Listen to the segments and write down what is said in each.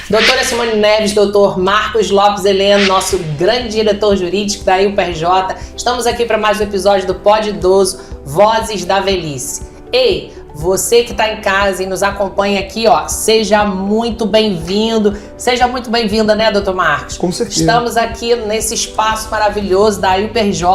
Doutora Simone Neves, doutor Marcos Lopes Heleno, nosso grande diretor jurídico da UPRJ. Estamos aqui para mais um episódio do Pod Idoso, Vozes da Velhice. Ei, você que está em casa e nos acompanha aqui, ó, seja muito bem-vindo, seja muito bem-vinda, né, doutor Marcos? Com certeza. Estamos aqui nesse espaço maravilhoso da UPRJ,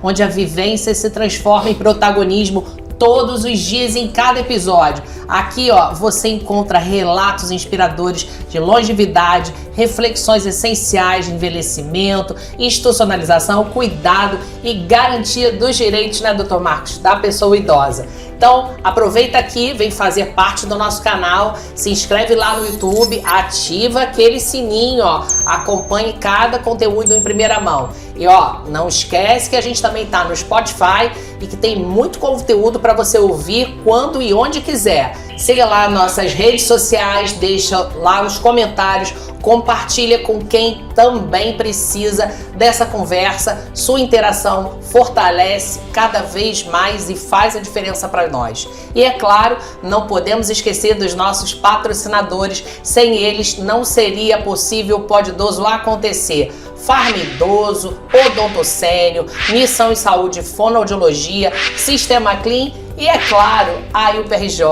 onde a vivência se transforma em protagonismo todos os dias em cada episódio. Aqui, ó, você encontra relatos inspiradores de longevidade, reflexões essenciais de envelhecimento, institucionalização, cuidado e garantia dos direitos, né, doutor Marcos, da pessoa idosa. Então, aproveita aqui, vem fazer parte do nosso canal, se inscreve lá no YouTube, ativa aquele sininho, ó, acompanhe cada conteúdo em primeira mão. E ó, não esquece que a gente também tá no Spotify e que tem muito conteúdo para você ouvir quando e onde quiser. Siga lá nossas redes sociais, deixa lá os comentários, compartilha com quem também precisa dessa conversa. Sua interação fortalece cada vez mais e faz a diferença para nós. E é claro, não podemos esquecer dos nossos patrocinadores. Sem eles não seria possível o Pod Idoso acontecer. Farm Idoso, Odontocênio, Missão em Saúde, Fonoaudiologia, Sistema Clean e, é claro, a UPRJ.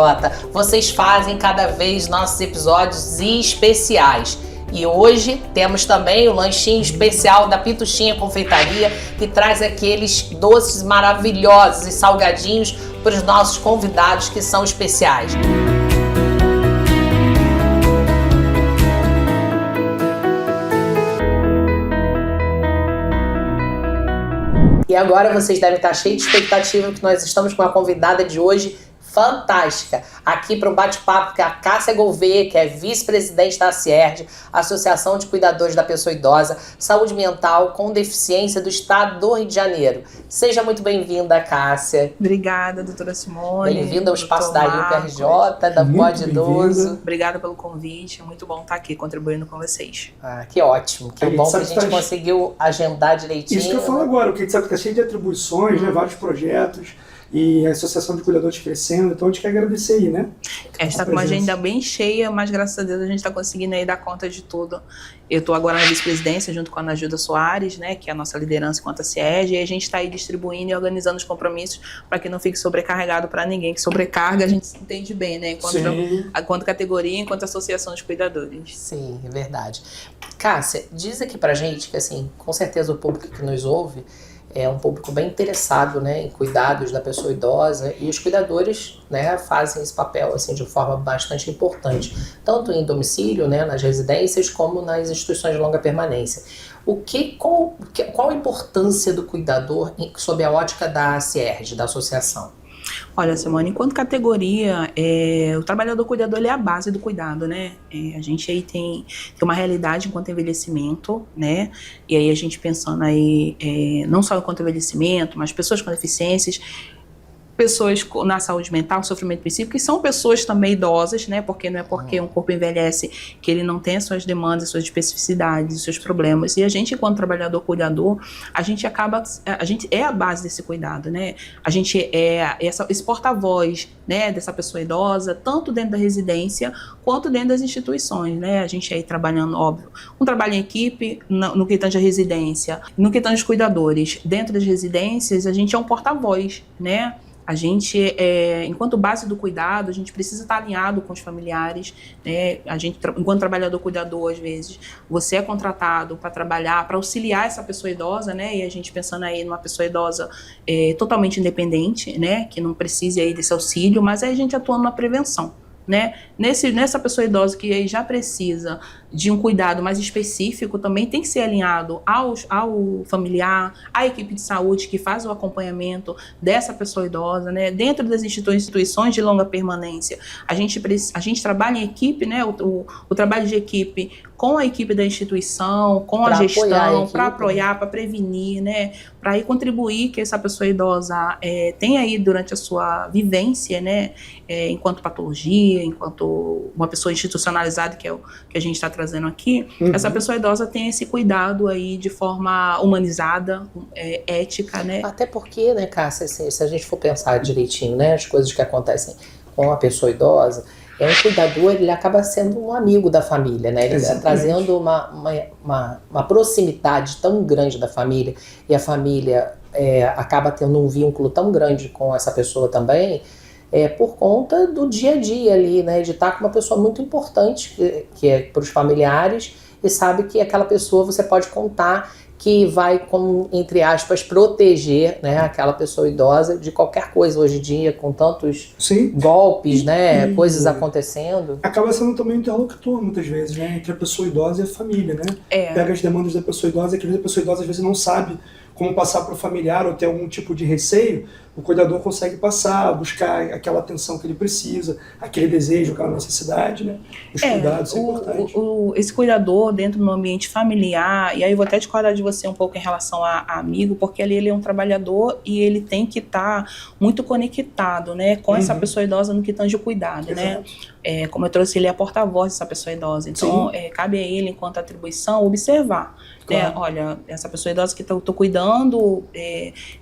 Vocês fazem cada vez nossos episódios especiais. E hoje temos também o lanchinho especial da Pituchinha Confeitaria, que traz aqueles doces maravilhosos e salgadinhos para os nossos convidados que são especiais. E agora vocês devem estar cheios de expectativa que nós estamos com a convidada de hoje fantástica, aqui para um bate-papo com a Cássia Gouveia, que é vice-presidente da ACIERD, Associação de Cuidadores da Pessoa Idosa, Saúde Mental com Deficiência do Estado do Rio de Janeiro. Seja muito bem-vinda, Cássia. Obrigada, doutora Simone. Bem-vinda ao espaço da UPRJ, da Pod Idoso. Obrigada pelo convite, é muito bom estar aqui contribuindo com vocês. Ah, que ótimo, que bom que a gente conseguiu agendar direitinho. Isso que eu falo agora, o que a gente sabe que está cheio de atribuições, né, vários projetos, e a Associação de Cuidadores crescendo, então a gente quer agradecer aí, né? A gente está com uma agenda bem cheia, mas graças a Deus a gente está conseguindo aí dar conta de tudo. Eu estou agora na vice-presidência junto com a Ana Gilda Soares, né, que é a nossa liderança enquanto a CIERD, e a gente está aí distribuindo e organizando os compromissos para que não fique sobrecarregado para ninguém, que sobrecarga a gente se entende bem, né, enquanto categoria, enquanto associação de cuidadores. Sim, é verdade. Cássia, diz aqui pra gente que, assim, com certeza o público que nos ouve é um público bem interessado, né, em cuidados da pessoa idosa, e os cuidadores, né, fazem esse papel assim, de forma bastante importante, tanto em domicílio, né, nas residências, como nas instituições de longa permanência. Qual a importância do cuidador sob a ótica da ACIERD, da associação? Olha, Simone, enquanto categoria, o trabalhador cuidador ele é a base do cuidado, né? A gente aí tem uma realidade enquanto envelhecimento, né? E aí a gente pensando aí, não só enquanto envelhecimento, mas pessoas com deficiências, pessoas na saúde mental, sofrimento psíquico, que são pessoas também idosas, né? Porque não é porque um corpo envelhece que ele não tem as suas demandas, as suas especificidades, os seus problemas. E a gente, enquanto trabalhador cuidador, a gente é a base desse cuidado, né? A gente é esse porta-voz, né, dessa pessoa idosa, tanto dentro da residência quanto dentro das instituições, né? A gente aí trabalhando, óbvio, um trabalho em equipe no que tange a residência, no que tange os cuidadores. Dentro das residências, a gente é um porta-voz, né? A gente, enquanto base do cuidado, a gente precisa estar alinhado com os familiares, né? A gente, enquanto trabalhador cuidador, às vezes, você é contratado para trabalhar, para auxiliar essa pessoa idosa, né? E a gente pensando aí numa pessoa idosa totalmente independente, né? Que não precise aí desse auxílio, mas aí a gente atuando na prevenção, né? Nessa pessoa idosa que aí já precisa de um cuidado mais específico, também tem que ser alinhado ao familiar, à equipe de saúde que faz o acompanhamento dessa pessoa idosa, né? Dentro das instituições de longa permanência, a gente trabalha em equipe, né? O trabalho de equipe com a equipe da instituição, com a gestão, para apoiar, para prevenir, né? Para aí contribuir que essa pessoa idosa tenha aí durante a sua vivência, né? Enquanto patologia, enquanto uma pessoa institucionalizada, que é o que a gente está trazendo aqui, essa pessoa idosa tem esse cuidado aí de forma humanizada, ética, né? Até porque, né, Cássia, assim, se a gente for pensar direitinho, né, as coisas que acontecem com a pessoa idosa, O cuidador, ele acaba sendo um amigo da família, né? Ele está Exatamente. trazendo uma proximidade tão grande da família, e a família acaba tendo um vínculo tão grande com essa pessoa também, por conta do dia a dia ali, né? De estar com uma pessoa muito importante, que é para os familiares, e sabe que aquela pessoa você pode contar que vai, como, entre aspas, proteger, né, aquela pessoa idosa de qualquer coisa hoje em dia, com tantos Sim. golpes, né, coisas acontecendo. Acaba sendo também um interlocutor, muitas vezes, né, entre a pessoa idosa e a família, né? Pega as demandas da pessoa idosa, que a pessoa idosa às vezes não sabe como passar para o familiar ou ter algum tipo de receio, o cuidador consegue passar, buscar aquela atenção que ele precisa, aquele desejo, aquela necessidade, né? Os cuidados, é importante. Esse cuidador dentro do ambiente familiar, e aí eu vou até discordar de você um pouco em relação a amigo, porque ali ele é um trabalhador e ele tem que estar muito conectado, né, com essa pessoa idosa no que tange o cuidado, Exato. né? Como eu trouxe, ele é porta-voz dessa pessoa idosa, então cabe a ele, enquanto atribuição, observar. Claro. Olha, essa pessoa idosa que eu estou cuidando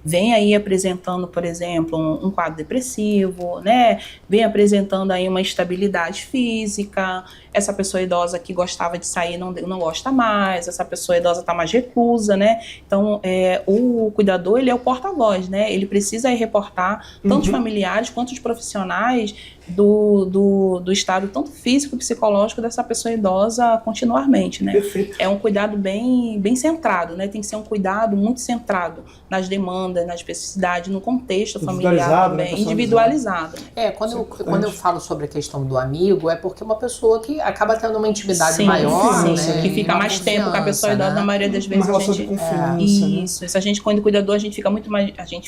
vem aí apresentando, por exemplo, um quadro depressivo, né? Vem apresentando aí uma instabilidade física. Essa pessoa idosa que gostava de sair não gosta mais. Essa pessoa idosa está mais reclusa, né? Então, o cuidador, ele é o porta-voz, né? Ele precisa aí reportar tanto os familiares quanto os profissionais do estado tanto físico e psicológico dessa pessoa idosa continuamente, né? Perfeito. É um cuidado bem centrado, né? Tem que ser um cuidado muito centrado nas demandas, na especificidade, no contexto familiar também, né? individualizado. Quando eu falo sobre a questão do amigo, é porque uma pessoa que acaba tendo uma intimidade maior, sim, né? que fica mais tempo com a pessoa idosa, na maioria das vezes uma relação de confiança, isso, a gente quando cuidador, a gente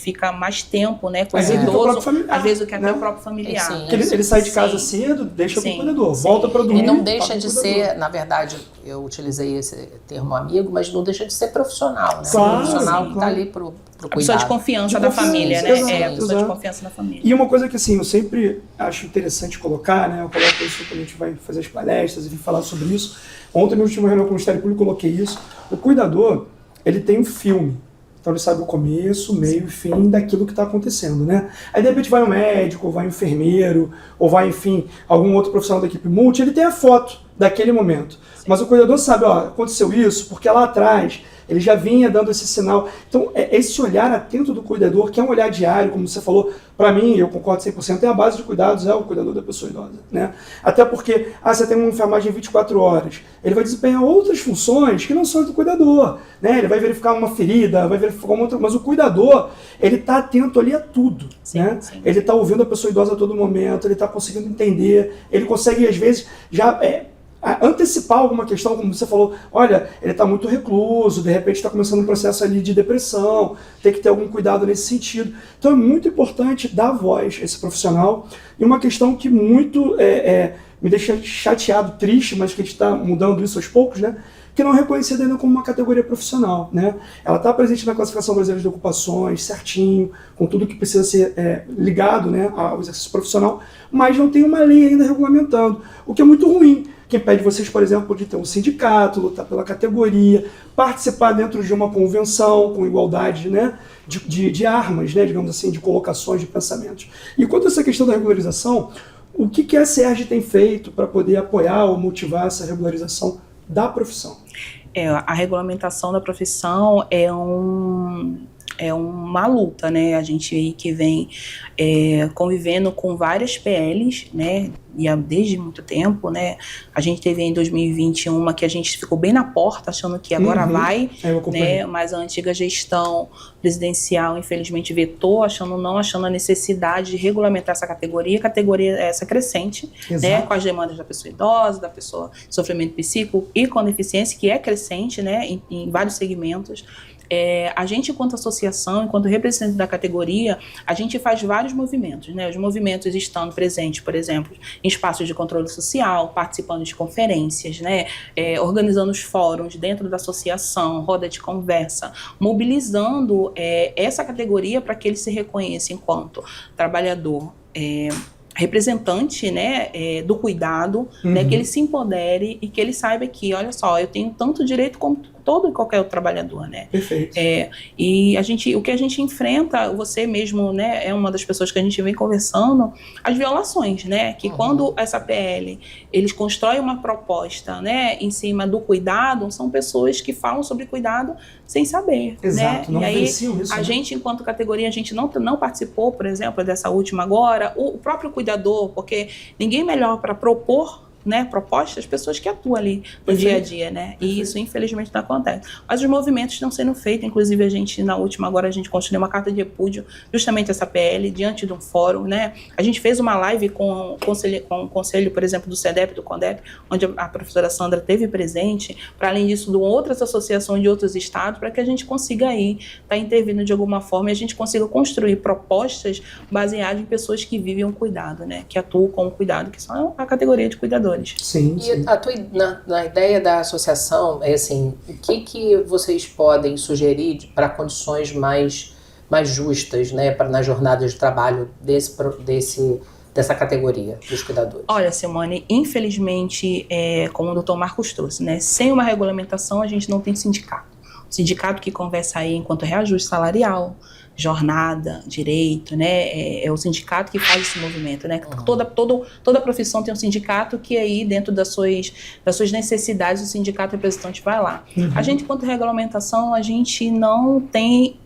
fica mais tempo, né, com o idoso, às vezes do que até o próprio familiar. Sim. Ele sai de casa cedo, deixa com o cuidador, volta para dormir. E não deixa de ser, na verdade, eu utilizei esse termo amigo, mas não deixa de ser profissional, né? Claro, Profissional que está ali pro cuidado. A pessoa de confiança da família, né? Exato, a pessoa de confiança da família. E uma coisa que assim, eu sempre acho interessante colocar, né? Eu coloco isso quando a gente vai fazer as palestras e vir falar sobre isso. Ontem, no último reunião com o Ministério Público, eu coloquei isso. O cuidador, ele tem um filme. Então ele sabe o começo, o meio e fim daquilo que está acontecendo, né? Aí de repente vai um médico, ou vai um enfermeiro, ou vai, enfim, algum outro profissional da equipe multi, ele tem a foto daquele momento. Mas o cuidador sabe, ó, aconteceu isso, porque lá atrás ele já vinha dando esse sinal. Então, esse olhar atento do cuidador, que é um olhar diário, como você falou, para mim, eu concordo 100%, é a base de cuidados, é o cuidador da pessoa idosa, né? Até porque, você tem uma enfermagem 24 horas, ele vai desempenhar outras funções que não são do cuidador, né? Ele vai verificar uma ferida, vai verificar uma outra, mas o cuidador, ele está atento ali a tudo, né? Sim. Ele está ouvindo a pessoa idosa a todo momento, ele está conseguindo entender, ele consegue, às vezes, já antecipar alguma questão, como você falou, olha, ele está muito recluso, de repente está começando um processo ali de depressão, tem que ter algum cuidado nesse sentido. Então é muito importante dar voz a esse profissional. E uma questão que muito me deixa chateado, triste, mas que a gente está mudando isso aos poucos, né? Que não é reconhecida ainda como uma categoria profissional, né? Ela está presente na classificação brasileira de ocupações, certinho, com tudo que precisa ser ligado, né, ao exercício profissional, mas não tem uma lei ainda regulamentando, o que é muito ruim. Que impede vocês, por exemplo, de ter um sindicato, lutar pela categoria, participar dentro de uma convenção com igualdade, né, de armas, né, digamos assim, de colocações de pensamentos. E quanto a essa questão da regularização, o que a SERJ tem feito para poder apoiar ou motivar essa regularização da profissão? A regulamentação da profissão é uma luta, né? A gente aí que vem convivendo com várias PLs, né? E desde muito tempo, né? A gente teve em 2021 uma que a gente ficou bem na porta, achando que agora vai, né? Mas a antiga gestão presidencial, infelizmente, vetou, achando a necessidade de regulamentar essa categoria essa crescente, né? Com as demandas da pessoa idosa, da pessoa com sofrimento psíquico e com deficiência, que é crescente, né? Em vários segmentos. A gente, enquanto associação, enquanto representante da categoria, a gente faz vários movimentos, né? Os movimentos estando presentes, por exemplo, em espaços de controle social, participando de conferências, né? Organizando os fóruns dentro da associação, roda de conversa, mobilizando essa categoria para que ele se reconheça enquanto trabalhador representante, né, do cuidado, né, que ele se empodere e que ele saiba que, olha só, eu tenho tanto direito todo e qualquer outro trabalhador, né? Perfeito. E o que a gente enfrenta, você mesmo, né, é uma das pessoas que a gente vem conversando, as violações, né? Que quando essa PL, eles constroem uma proposta, né, em cima do cuidado, são pessoas que falam sobre cuidado sem saber, Exato, né? não E aí, vivenciam isso, a né? gente, enquanto categoria, a gente não participou, por exemplo, dessa última agora, o próprio cuidador, porque ninguém melhor para propor, né, propostas, pessoas que atuam ali no dia a dia, né? E isso, infelizmente, não acontece. Mas os movimentos estão sendo feitos, inclusive a gente, na última agora, a gente construiu uma carta de repúdio, justamente essa PL, diante de um fórum, né? A gente fez uma live com o conselho, por exemplo, do CEDEP e do CONDEP, onde a professora Sandra esteve presente, para além disso, de outras associações de outros estados, para que a gente consiga aí estar intervindo de alguma forma e a gente consiga construir propostas baseadas em pessoas que vivem o cuidado, né? Que atuam com o cuidado, que são a categoria de cuidadores. Sim, E na ideia da associação, é assim, o que vocês podem sugerir para condições mais justas, né, na jornada de trabalho dessa categoria dos cuidadores? Olha, Simone, infelizmente, como o Dr. Marcos trouxe, né, sem uma regulamentação a gente não tem sindicato. O sindicato que conversa aí enquanto reajuste salarial, jornada, direito, né? É o sindicato que faz esse movimento, né? Toda profissão tem um sindicato que aí, dentro das suas necessidades, o sindicato representante vai lá. A gente, quanto regulamentação, a gente não tem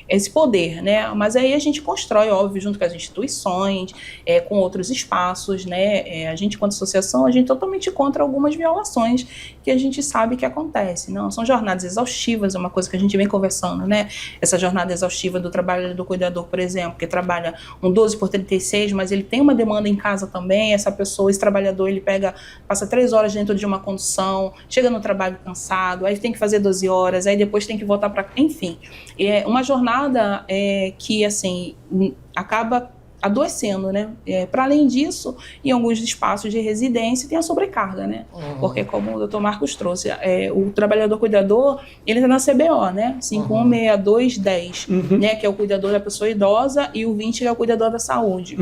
esse poder, né? Mas aí a gente constrói, óbvio, junto com as instituições, com outros espaços, né? A gente, quanto associação, a gente é totalmente contra algumas violações que a gente sabe que acontecem. Não, são jornadas exaustivas, é uma coisa que a gente vem conversando, né? Essa jornada exaustiva do trabalho do cuidador, por exemplo, que trabalha um 12x36, mas ele tem uma demanda em casa também, esse trabalhador, ele passa 3 horas dentro de uma condução, chega no trabalho cansado, aí tem que fazer 12 horas, aí depois tem que voltar para... Enfim, é uma jornada que, assim, acaba adoecendo, né? Para além disso, em alguns espaços de residência tem a sobrecarga, né? Porque, como o Dr. Marcos trouxe, o trabalhador cuidador, ele está na CBO, né? 516210, né? Que é o cuidador da pessoa idosa, e o 20 é o cuidador da saúde.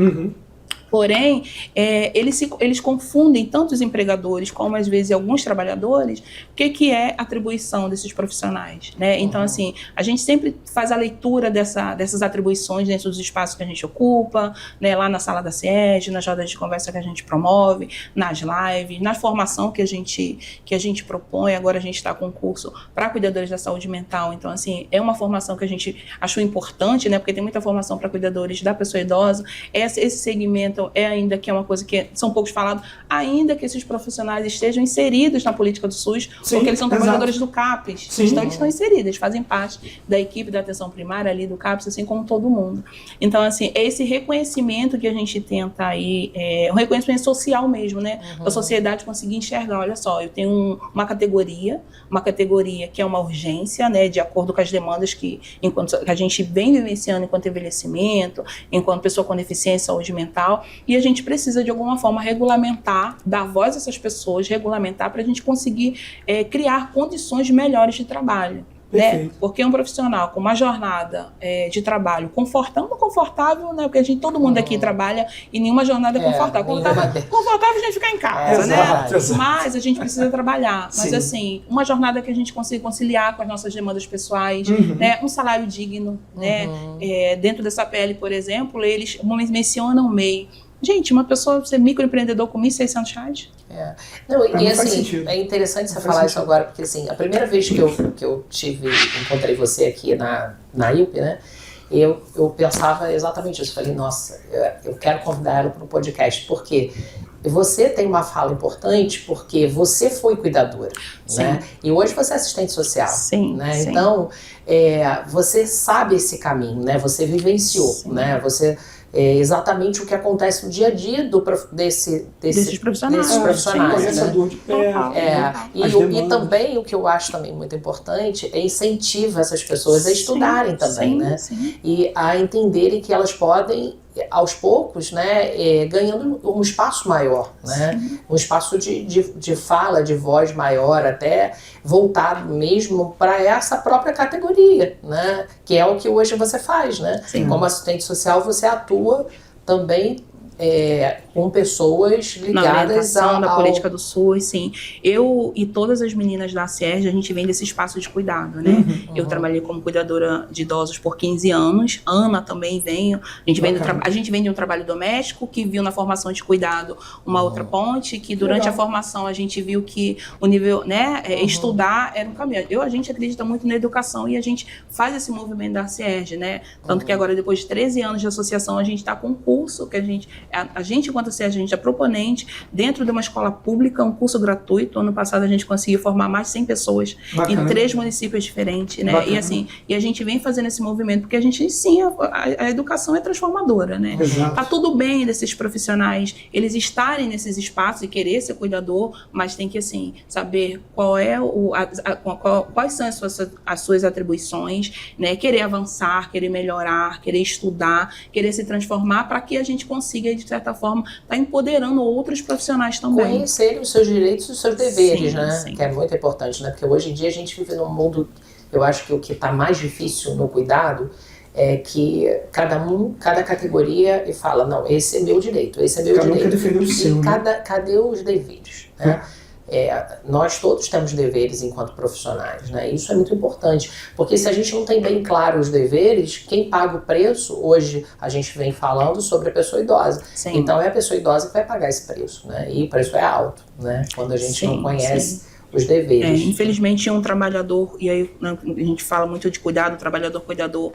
Porém, eles confundem tanto os empregadores como, às vezes, alguns trabalhadores, o que é atribuição desses profissionais, né? Então, assim, a gente sempre faz a leitura dessas atribuições dentro dos espaços que a gente ocupa, né? Lá na sala da SED, nas rodas de conversa que a gente promove, nas lives, na formação que a gente propõe. Agora a gente está com um curso para cuidadores da saúde mental. Então, assim, é uma formação que a gente achou importante, né? Porque tem muita formação para cuidadores da pessoa idosa. Esse segmento ainda que é uma coisa que são poucos falados, ainda que esses profissionais estejam inseridos na política do SUS, porque eles são trabalhadores do CAPES, então eles estão inseridos, eles fazem parte da equipe da atenção primária ali do CAPES, assim como todo mundo. Então, assim, esse reconhecimento que a gente tenta aí, um reconhecimento social mesmo, né, da sociedade conseguir enxergar, olha só, eu tenho uma categoria que é uma urgência, né, de acordo com as demandas que a gente vem vivenciando enquanto envelhecimento, enquanto pessoa com deficiência, saúde mental, e a gente precisa, de alguma forma, regulamentar, dar voz a essas pessoas, regulamentar para a gente conseguir criar condições melhores de trabalho. Né? Porque um profissional com uma jornada de trabalho confortável, né? Porque todo mundo aqui trabalha e nenhuma jornada é confortável. Confortável a gente ficar em casa, né? Mas a gente precisa trabalhar. Mas assim, uma jornada que a gente consiga conciliar com as nossas demandas pessoais, né? Um salário digno, né? Dentro dessa PL, por exemplo, eles mencionam o MEI. Gente, uma pessoa ser microempreendedor com R$1.600? Não, e assim, é interessante você falar isso agora, porque assim, a primeira vez que eu encontrei você aqui na ILP, né, eu pensava exatamente isso. Falei, nossa, eu quero convidar ela para um podcast, porque você tem uma fala importante, porque você foi cuidadora, né? E hoje você é assistente social, né? Então, você sabe esse caminho, né? Você vivenciou, né? Você... exatamente o que acontece no dia a dia desses profissionais. E também o que eu acho também muito importante é incentivar essas pessoas a estudarem também, né? E a entenderem que elas podem, aos poucos, né, ganhando um espaço maior, né? Um espaço de fala, de voz maior, até voltado mesmo para essa própria categoria, né? Que é o que hoje você faz, né? Como assistente social, você atua também com pessoas Na ligadas orientação da ao... política do SUS, sim. Eu e todas as meninas da Acerj, a gente vem desse espaço de cuidado, né? Eu trabalhei como cuidadora de idosos por 15 anos. Ana também veio. A gente vem de um trabalho doméstico que viu na formação de cuidado uma outra ponte, que durante a formação a gente viu que o nível, né, estudar era um caminho. A gente acredita muito na educação e a gente faz esse movimento da Acerj, né? Tanto que agora, depois de 13 anos de associação, a gente está com um curso que a gente, enquanto Acerj, a gente é proponente dentro de uma escola pública, um curso gratuito. Ano passado a gente conseguiu formar mais de 100 pessoas em 3 municípios diferentes, né? Bacana. E assim, e a gente vem fazendo esse movimento porque a gente, sim, a educação é transformadora, né? Exato. Tá tudo bem desses profissionais, eles estarem nesses espaços e querer ser cuidador, mas tem que, assim, saber qual é quais são as suas atribuições, né? Querer avançar, querer melhorar, querer estudar, querer se transformar, para que a gente consiga, de certa forma, estar empoderando outros profissionais também. Conhecerem os seus direitos e os seus deveres, sim, né? Sim. Que é muito importante, né? Porque hoje em dia a gente vive num mundo, eu acho que o que está mais difícil no cuidado é que cada categoria fala, não, esse é meu direito, esse é meu direito. Cada um quer defender o seu, né? Cadê os deveres, né? Nós todos temos deveres enquanto profissionais, né? Isso é muito importante, porque se a gente não tem bem claro os deveres, quem paga o preço, hoje a gente vem falando sobre a pessoa idosa. Sim. Então é a pessoa idosa que vai pagar esse preço, né? E o preço é alto, né? Quando a gente não conhece os deveres. Infelizmente, um trabalhador, e aí, né, a gente fala muito de cuidado, cuidador,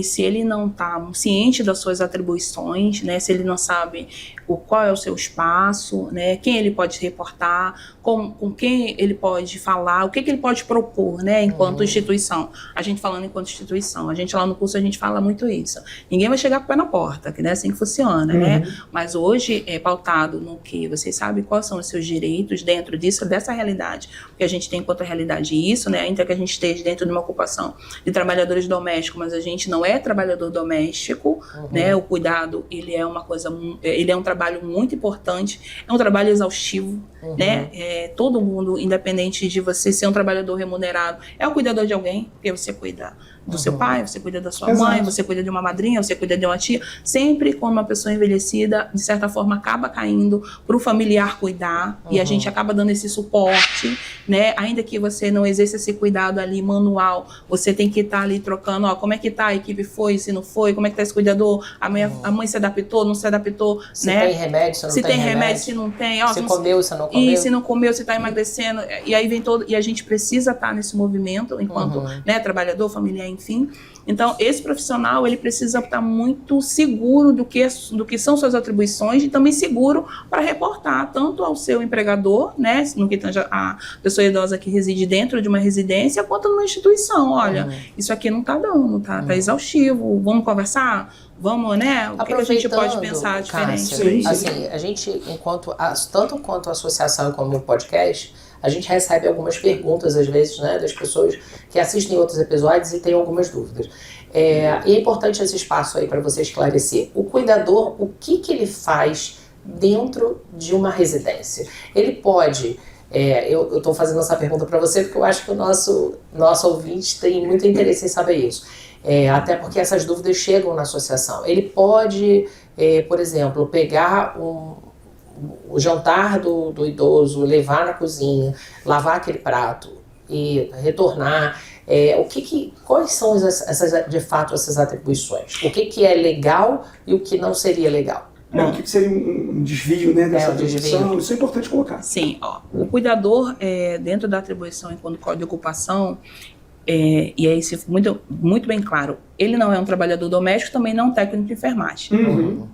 se ele não está ciente das suas atribuições, né, se ele não sabe qual é o seu espaço, né, quem ele pode se reportar, com quem ele pode falar, o que ele pode propor, né, enquanto instituição. A gente falando enquanto instituição, a gente lá no curso, a gente fala muito isso. Ninguém vai chegar com o pé na porta, que não é assim que funciona, né? Mas hoje é pautado no que vocês sabem quais são os seus direitos dentro disso, dessa realidade que a gente tem enquanto realidade. Isso, né, ainda que a gente esteja dentro de uma ocupação de trabalhadores domésticos, mas a gente não é trabalhador doméstico, né? O cuidado, ele é uma coisa, ele é um trabalho muito importante, é um trabalho exaustivo, né? Todo mundo, independente de você ser um trabalhador remunerado, é o cuidador de alguém, porque você cuida do seu pai, você cuida da sua mãe, você cuida de uma madrinha, você cuida de uma tia. Sempre quando uma pessoa envelhecida, de certa forma, acaba caindo para o familiar cuidar, e a gente acaba dando esse suporte, né? Ainda que você não exerça esse cuidado ali manual, você tem que estar ali trocando, ó, como é que tá, a equipe foi, se não foi, como é que tá esse cuidador, a mãe se adaptou, não se adaptou, se né? Tem remédio, se tem remédio, se não tem, ó, se comeu, se não comeu. E se não comeu, se tá emagrecendo, e aí vem e a gente precisa estar nesse movimento enquanto, né, trabalhador, familiar, enfim. Então, esse profissional, ele precisa estar muito seguro do que são suas atribuições, e também seguro para reportar tanto ao seu empregador, né, no que tange a pessoa idosa que reside dentro de uma residência, quanto numa instituição. Olha, isso aqui não está dando, tá exaustivo, vamos conversar? Vamos, né? O que a gente pode pensar diferente? Cássia, assim, a gente, tanto quanto a associação como o podcast, a gente recebe algumas perguntas, às vezes, né, das pessoas que assistem outros episódios e têm algumas dúvidas. E é importante esse espaço aí para você esclarecer. O cuidador, o que ele faz dentro de uma residência? Ele pode... eu estou fazendo essa pergunta para você porque eu acho que o nosso ouvinte tem muito interesse em saber isso. Até porque essas dúvidas chegam na associação. Ele pode, por exemplo, pegar o jantar do idoso, levar na cozinha, lavar aquele prato e retornar. Quais são de fato essas atribuições? O que é legal e o que não seria legal? O que seria um desvio, né, dessa atribuição? Isso é importante colocar. Sim, o cuidador, dentro da atribuição enquanto código de ocupação, e aí se muito, muito bem claro, ele não é um trabalhador doméstico, também não é um técnico de enfermagem.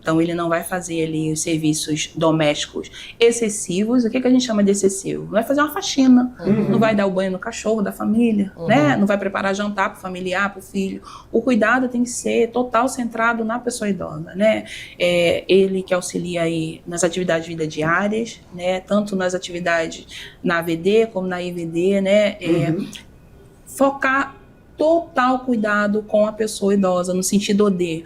Então ele não vai fazer ali os serviços domésticos excessivos. O que a gente chama de excessivo? Não vai fazer uma faxina, não vai dar o banho no cachorro da família, né? Não vai preparar jantar para o familiar, para o filho. O cuidado tem que ser total centrado na pessoa idosa, né? Ele que auxilia aí nas atividades de vida diárias, né? Tanto nas atividades na AVD como na IVD, né? Focar total cuidado com a pessoa idosa, no sentido de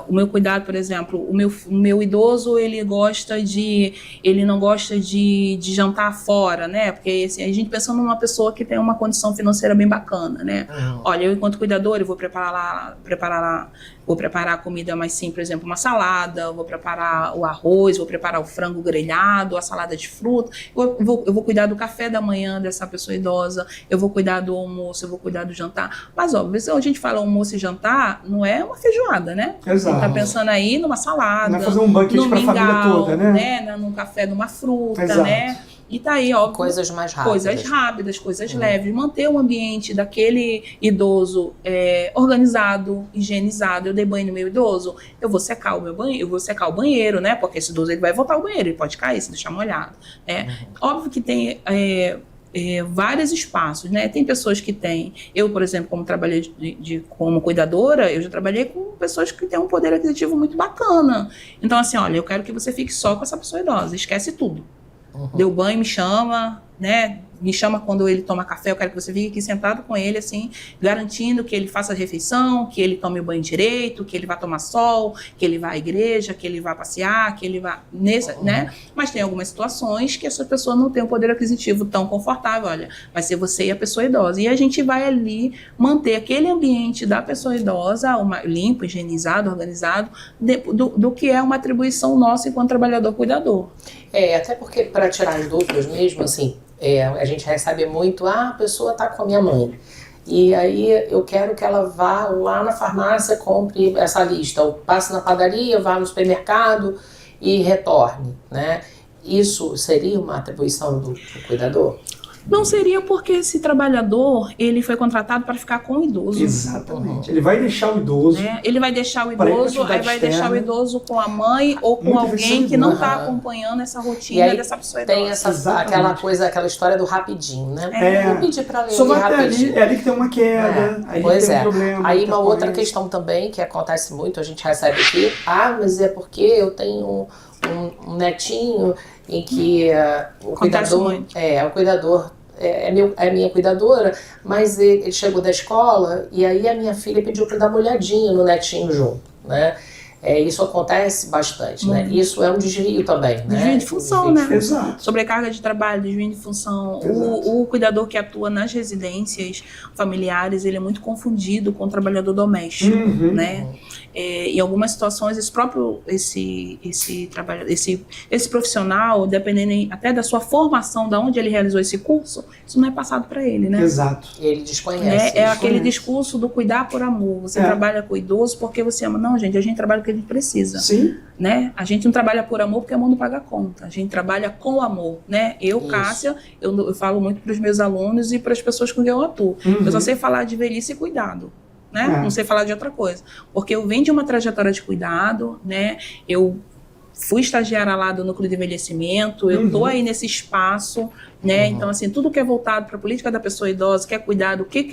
o meu cuidado, por exemplo, o meu idoso, ele não gosta de jantar fora, né? Porque assim, a gente pensando numa pessoa que tem uma condição financeira bem bacana, né? Olha, eu enquanto cuidador, eu vou preparar lá vou preparar a comida mais simples, por exemplo, uma salada, vou preparar o arroz, vou preparar o frango grelhado, a salada de fruta, eu vou cuidar do café da manhã dessa pessoa idosa, eu vou cuidar do almoço, eu vou cuidar do jantar. Mas, óbvio, se a gente fala almoço e jantar, não é uma feijoada, né? Exato. Você tá pensando aí numa salada, não é fazer um banquete para a família toda, né? Num café, numa fruta, Exato. né? E tá aí, óbvio. Coisas mais rápidas. Coisas rápidas, coisas leves. Manter o ambiente daquele idoso organizado, higienizado. Eu dei banho no meu idoso, eu vou secar o meu banheiro, eu vou secar o banheiro, né? Porque esse idoso ele vai voltar ao banheiro, ele pode cair se deixar molhado. Óbvio que tem vários espaços, né? Tem pessoas que têm. Eu, por exemplo, como trabalhei como cuidadora, eu já trabalhei com pessoas que têm um poder aquisitivo muito bacana. Então, assim, olha, eu quero que você fique só com essa pessoa idosa, esquece tudo. Deu banho, me chama, né? Me chama quando ele toma café, eu quero que você fique aqui sentado com ele, assim, garantindo que ele faça a refeição, que ele tome o banho direito, que ele vá tomar sol, que ele vá à igreja, que ele vá passear, que ele vá né? Mas tem algumas situações que essa pessoa não tem um poder aquisitivo tão confortável, olha, vai ser você e a pessoa idosa. E a gente vai ali manter aquele ambiente da pessoa idosa limpo, higienizado, organizado, do que é uma atribuição nossa enquanto trabalhador cuidador. Até porque, para tirar as dúvidas mesmo, assim, a gente recebe muito, a pessoa tá com a minha mãe, e aí eu quero que ela vá lá na farmácia, compre essa lista, ou passe na padaria, vá no supermercado e retorne, né? Isso seria uma atribuição do cuidador? Não seria, porque esse trabalhador, ele foi contratado para ficar com o idoso. Exatamente. Ele vai deixar o idoso. Ele vai deixar o idoso, aí vai deixar o idoso com a mãe ou com alguém que não está acompanhando essa rotina dessa pessoa idosa. Tem aquela história do rapidinho, né? Vou pedir para ler só vai rapidinho. É ali que tem uma queda, aí tem um problema. Aí uma outra questão também que acontece muito, a gente recebe aqui, mas é porque eu tenho um netinho em que o cuidador é minha cuidadora, mas ele chegou da escola e aí a minha filha pediu para dar uma olhadinha no netinho junto, né? Isso acontece bastante, né? Isso é um desvio também, né? Desvio de função, né? Exato. Sobrecarga de trabalho, desvio de função. O cuidador que atua nas residências familiares, ele é muito confundido com o trabalhador doméstico, né? Em algumas situações, esse profissional, dependendo até da sua formação, da onde ele realizou esse curso, isso não é passado para ele, né? Exato. Ele desconhece. Aquele discurso do cuidar por amor. Você trabalha com o idoso porque você ama. Não, gente, a gente trabalha porque a gente precisa. Sim. Né? A gente não trabalha por amor porque amor não paga conta. A gente trabalha com amor, né? Eu, Cássia, eu falo muito para os meus alunos e para as pessoas com quem eu atuo. Eu só sei falar de velhice e cuidado. Né? Não sei falar de outra coisa, porque eu venho de uma trajetória de cuidado, né? Eu fui estagiária lá do núcleo de envelhecimento, eu tô aí nesse espaço, né? Então, assim, tudo que é voltado para a política da pessoa idosa, que é cuidado, o que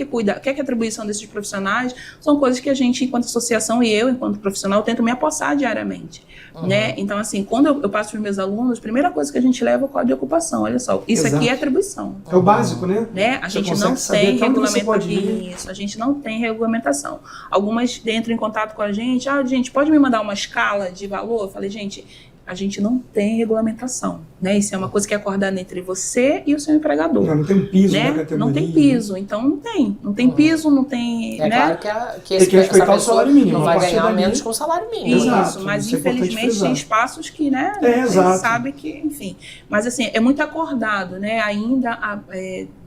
é atribuição desses profissionais, são coisas que a gente, enquanto associação, e eu, enquanto profissional, tento me apossar diariamente, né? Então, assim, quando eu passo para os meus alunos, a primeira coisa que a gente leva é o código de ocupação. Olha só, isso aqui é atribuição. É o básico, né? A gente não tem regulamentação. A gente não tem regulamentação. Algumas entram em contato com a gente, gente, pode me mandar uma escala de valor? Eu falei, gente, a gente não tem regulamentação, né? Isso é uma coisa que é acordada entre você e o seu empregador. Não tem um piso, né? Não tem piso, então não tem piso, não tem, né? Claro que essa pessoa não vai ganhar menos com o salário mínimo. Isso, mas infelizmente tem espaços que, né? Você sabe que, enfim. Mas assim, é muito acordado, né? Ainda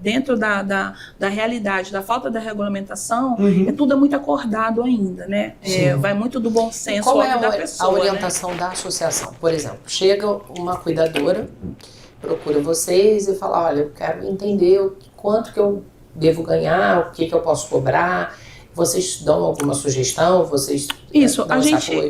dentro da realidade, da falta da regulamentação, tudo é muito acordado ainda, né? Vai muito do bom senso qual é da pessoa. A orientação, né, da associação? Por exemplo, chega uma cuidadora, procura vocês e fala, olha, eu quero entender o quanto que eu devo ganhar, o que eu posso cobrar. Vocês dão alguma sugestão? Vocês Isso,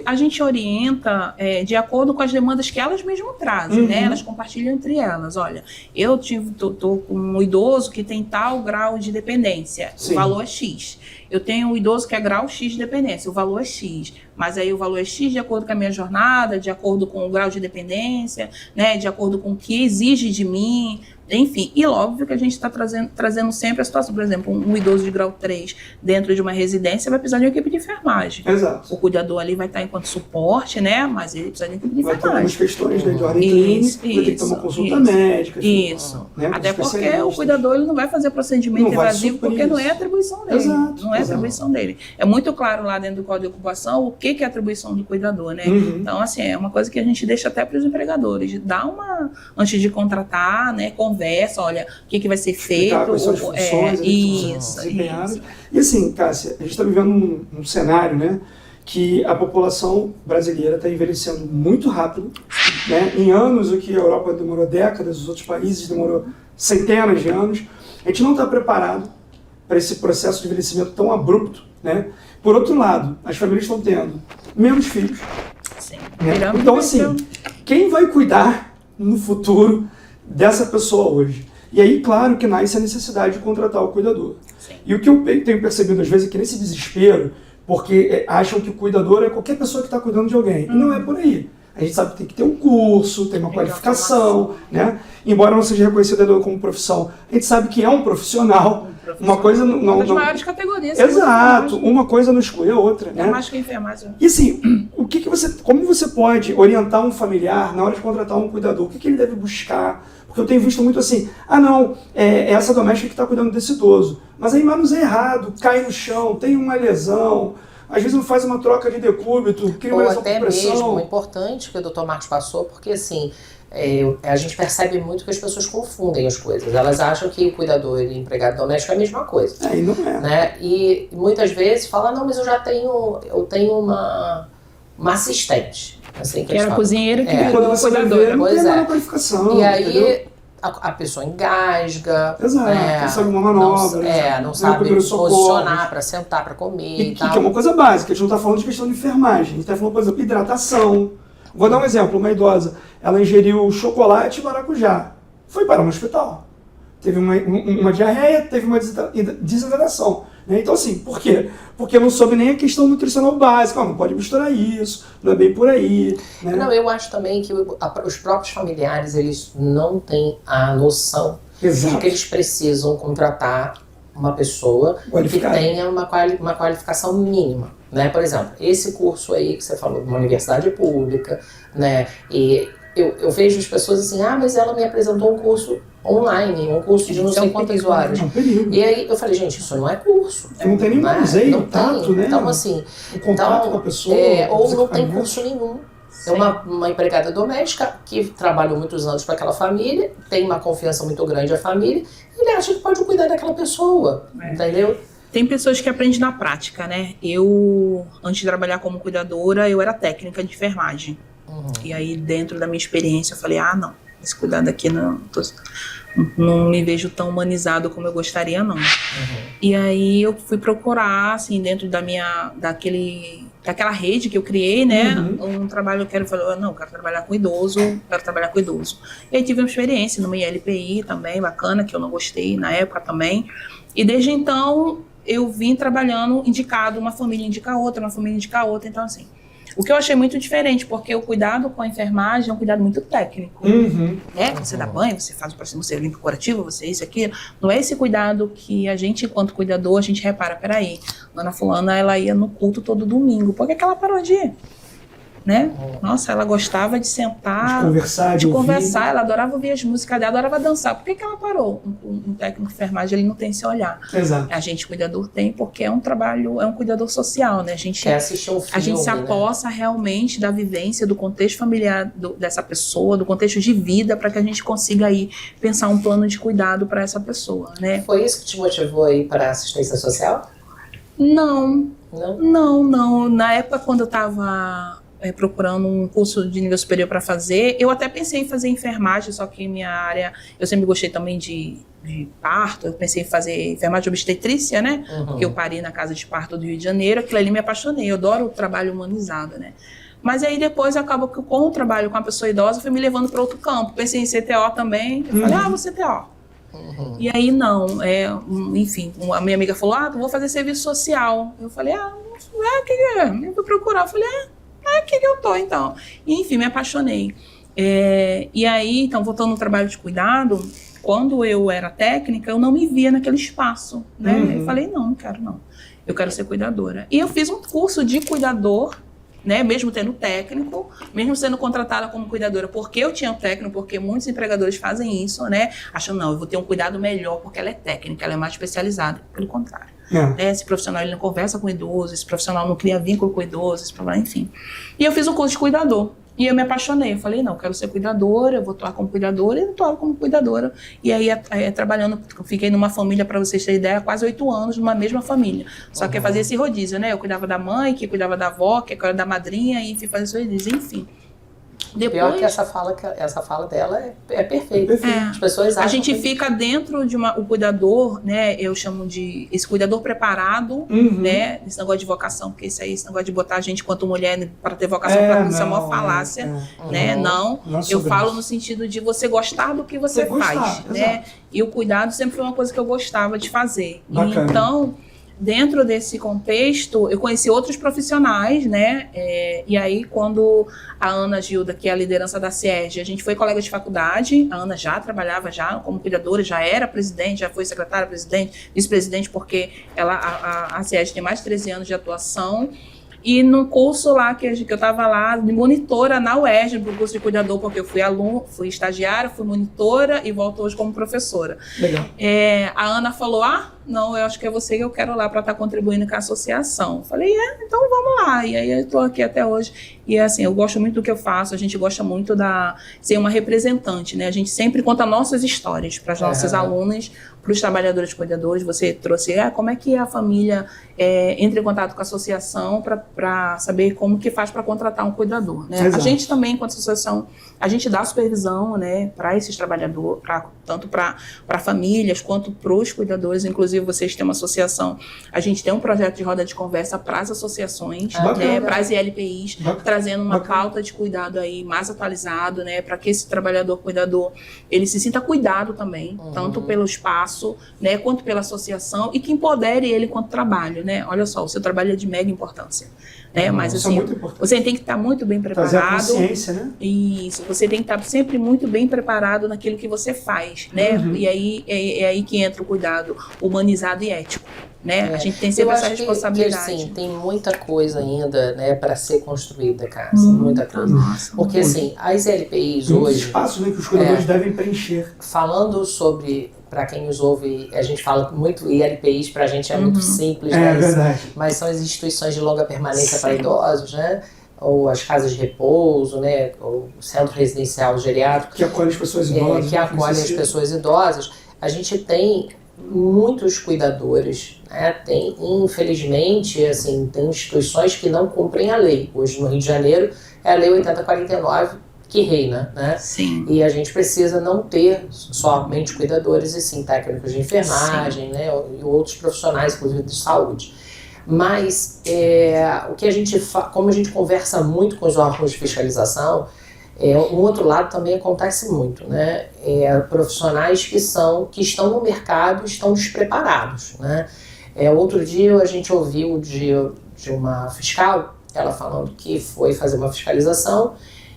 a gente orienta de acordo com as demandas que elas mesmas trazem, né? Elas compartilham entre elas. Olha, eu tô com um idoso que tem tal grau de dependência, o valor é X. Eu tenho um idoso que é grau X de dependência, o valor é X. Mas aí o valor é X de acordo com a minha jornada, de acordo com o grau de dependência, né? De acordo com o que exige de mim, Enfim, e óbvio que a gente está trazendo sempre a situação, por exemplo, um idoso de grau 3 dentro de uma residência vai precisar de uma equipe de enfermagem. Exato. O cuidador ali vai estar enquanto suporte, né? Mas ele precisa de uma equipe de Vai ter algumas enfermagem. questões, né, de ordem clínica, vai ter que ter uma consulta médica. Isso. Né, Até porque o especialistas. cuidador ele não vai fazer procedimento Não vai invasivo suprir porque não é isso. atribuição dele. Exato, Não é exato. atribuição dele. É muito claro lá dentro do Código de Ocupação o que é atribuição do cuidador, né? Então, assim, é uma coisa que a gente deixa até para os empregadores. Dá uma, antes de contratar, né? Conversa, olha, o que vai ser feito. Quais são as funções, Isso. E assim, Cássia, a gente está vivendo um cenário, né, que a população brasileira está envelhecendo muito rápido, né? Em anos, o que a Europa demorou décadas, os outros países demorou centenas de anos. A gente não está preparado para esse processo de envelhecimento tão abrupto, né? Por outro lado, as famílias estão tendo menos filhos. Sim. Né? Então, assim, quem vai cuidar no futuro dessa pessoa hoje? E aí, claro que nasce a necessidade de contratar o cuidador. Sim. E o que eu tenho percebido às vezes é que nesse desespero, porque acham que o cuidador é qualquer pessoa que está cuidando de alguém. E não é por aí. A gente sabe que tem que ter um curso, tem uma qualificação, né? Embora não seja reconhecido como profissão, a gente sabe que é um profissional. Uma coisa não... Uma das maiores categorias. Exato. Uma coisa não exclui a outra, né? É mais que a enfermagem. E assim, como você pode orientar um familiar na hora de contratar um cuidador? O que ele deve buscar? Porque eu tenho visto muito assim, é essa doméstica que está cuidando desse idoso. Mas aí manuseia errado, cai no chão, tem uma lesão, às vezes não faz uma troca de decúbito, cria uma Ou lesão até por pressão. mesmo, importante que o Dr. Marcos passou, porque assim, a gente percebe muito que as pessoas confundem as coisas. Elas acham que o cuidador e o empregado doméstico é a mesma coisa. E não é. Né? E muitas vezes fala, não, mas eu tenho uma assistente. Assim que era cozinheira que quando virou você vai cuidadora. ver, não Pois tem é. uma qualificação. E aí entendeu? a pessoa engasga. Exato, não sabe uma manobra. Não sabe primeiro posicionar para sentar, para comer e tal. Que é uma coisa básica, a gente não está falando de questão de enfermagem, a gente está falando, por exemplo, hidratação. Vou dar um exemplo, uma idosa, ela ingeriu chocolate e maracujá, foi para um hospital. Teve uma diarreia, teve uma desidratação. Né? Então assim, por quê? Porque não soube nem a questão nutricional básica, não pode misturar isso, não é bem por aí. Né? Não, eu acho também que os próprios familiares, eles não têm a noção de que eles precisam contratar uma pessoa que tenha uma qualificação mínima. Né? Por exemplo, esse curso aí que você falou, de uma universidade pública, né? E eu vejo as pessoas assim, mas ela me apresentou um curso online, um curso de não sei quantas horas. E aí eu falei, gente, isso não é curso. Não tem nem manuseio, tato, né? Então assim, o contato com a pessoa. Ou não tem curso nenhum. É uma empregada doméstica que trabalhou muitos anos para aquela família, tem uma confiança muito grande à família, e ele acha que pode cuidar daquela pessoa, entendeu? Tem pessoas que aprendem na prática, né? Eu, antes de trabalhar como cuidadora, eu era técnica de enfermagem. E aí, dentro da minha experiência, eu falei, não, esse cuidado aqui não me vejo tão humanizado como eu gostaria, não. E aí, eu fui procurar, assim, dentro daquela rede que eu criei, né? Um trabalho que eu quero trabalhar com idoso, E aí, tive uma experiência numa ILPI também, bacana, que eu não gostei na época também. E desde então, eu vim trabalhando indicado, uma família indica outra, então assim... O que eu achei muito diferente, porque o cuidado com a enfermagem é um cuidado muito técnico. Né? Você dá banho, você faz o procedimento, você limpa o curativo, você isso, aquilo. Não é esse cuidado que a gente, enquanto cuidador, a gente repara, peraí, Ana fulana, ela ia no culto todo domingo. Por que ela parou de ir? Né? Nossa, ela gostava de sentar, de conversar, ela adorava ouvir as músicas dela, adorava dançar. Por que ela parou? Um técnico de enfermagem, ele não tem esse olhar. Exato. A gente, cuidador, tem, porque é um trabalho, é um cuidador social, né? A gente quer assistir um filme, a gente se apossa realmente da vivência, do contexto familiar dessa pessoa, do contexto de vida, para que a gente consiga aí pensar um plano de cuidado para essa pessoa, né? Foi isso que te motivou aí para a assistência social? Não. Na época, quando eu estava procurando um curso de nível superior para fazer, eu até pensei em fazer enfermagem, só que minha área, eu sempre gostei também de parto, eu pensei em fazer enfermagem obstetrícia, né? Porque eu parei na casa de parto do Rio de Janeiro, aquilo ali me apaixonei, eu adoro o trabalho humanizado, né? Mas aí depois acaba que com o trabalho com a pessoa idosa, foi me levando para outro campo, pensei em CTO também, eu falei, vou CTO. E aí enfim, a minha amiga falou, vou fazer serviço social. Eu falei, o que é? Eu fui procurar, eu falei, aqui que eu tô então. E, enfim, me apaixonei. E aí, então, voltando ao trabalho de cuidado, quando eu era técnica, eu não me via naquele espaço, né? Eu falei, não quero não. Eu quero ser cuidadora. E eu fiz um curso de cuidador, né, mesmo tendo técnico, mesmo sendo contratada como cuidadora, porque eu tinha um técnico, porque muitos empregadores fazem isso, né, achando, não, eu vou ter um cuidado melhor porque ela é técnica, ela é mais especializada. Pelo contrário. Esse profissional ele não conversa com idoso, esse profissional não cria vínculo com idoso, esse profissional, enfim. E eu fiz um curso de cuidador. E eu me apaixonei, eu falei, não, eu quero ser cuidadora, eu vou atuar como cuidadora, e eu atuava como cuidadora. E aí, trabalhando, fiquei numa família, para vocês terem ideia, quase 8 anos, numa mesma família. Só que eu fazia esse rodízio, né? Eu cuidava da mãe, que cuidava da avó, que cuidava da madrinha, e enfim, fazia esse rodízio, enfim. Depois, pior que essa fala dela é perfeita. As pessoas acham a gente fica dentro de o cuidador, né? Eu chamo de esse cuidador preparado, né? Esse negócio de vocação, porque esse negócio de botar a gente quanto mulher para ter vocação para isso é uma falácia, né? Não, eu falo no sentido de você gostar do que você faz, né? E o cuidado sempre foi uma coisa que eu gostava de fazer. E então, dentro desse contexto, eu conheci outros profissionais, né? E aí, quando a Ana Gilda, que é a liderança da CIERJ, a gente foi colega de faculdade, a Ana já trabalhava já como cuidadora, já era presidente, já foi secretária, presidente, vice-presidente, porque a CIERJ tem mais de 13 anos de atuação. E no curso lá, que eu estava lá, de monitora na UERJ, para o curso de cuidador, porque eu fui estagiária, fui monitora e volto hoje como professora. Legal. A Ana falou, não, eu acho que é você que eu quero lá para estar contribuindo com a associação. Eu falei, então vamos lá. E aí eu estou aqui até hoje. E assim, eu gosto muito do que eu faço, a gente gosta muito de ser uma representante, né? A gente sempre conta nossas histórias para as nossas alunas, para os trabalhadores cuidadores. Você trouxe, como é que a família entra em contato com a associação para saber como que faz para contratar um cuidador, né? A gente também, enquanto associação, a gente dá supervisão, né, para esses trabalhadores, tanto para famílias quanto para os cuidadores. Inclusive, vocês têm uma associação, a gente tem um projeto de roda de conversa para as associações, né, para as ILPIs, trazendo uma pauta de cuidado aí mais atualizado, né, para que esse trabalhador cuidador, ele se sinta cuidado também, tanto pelo espaço, né, quanto pela associação, e que empodere ele enquanto trabalho, né? Olha só, o seu trabalho é de mega importância. Mas assim, você tem que estar muito bem preparado. Trazer a consciência, né? Isso, você tem que estar sempre muito bem preparado naquilo que você faz, né? E aí é aí que entra o cuidado humanizado e ético, né? A gente tem sempre essa responsabilidade. Que, assim, tem muita coisa ainda, né, para ser construída, cara. Muita coisa. Porque assim, as LPIs hoje, espaços, né, que os cuidadores devem preencher. Falando sobre, para quem nos ouve, a gente fala muito ILPIs, pra gente é muito simples, né? Verdade. Mas são as instituições de longa permanência para idosos, né? Ou as casas de repouso, né? Ou o centro residencial geriátrico. Que acolhe as pessoas idosas. Que acolhe as pessoas idosas. A gente tem muitos cuidadores, né? Tem, infelizmente, assim, tem instituições que não cumprem a lei. Hoje, no Rio de Janeiro, é a Lei 8049, que reina, né? Sim. E a gente precisa não ter somente cuidadores, e sim técnicos de enfermagem, né? E outros profissionais, inclusive de saúde. Mas o que a gente como a gente conversa muito com os órgãos de fiscalização, um outro lado também acontece muito, né? Profissionais que estão no mercado, estão despreparados, né? Outro dia a gente ouviu de uma fiscal, ela falando que foi fazer uma fiscalização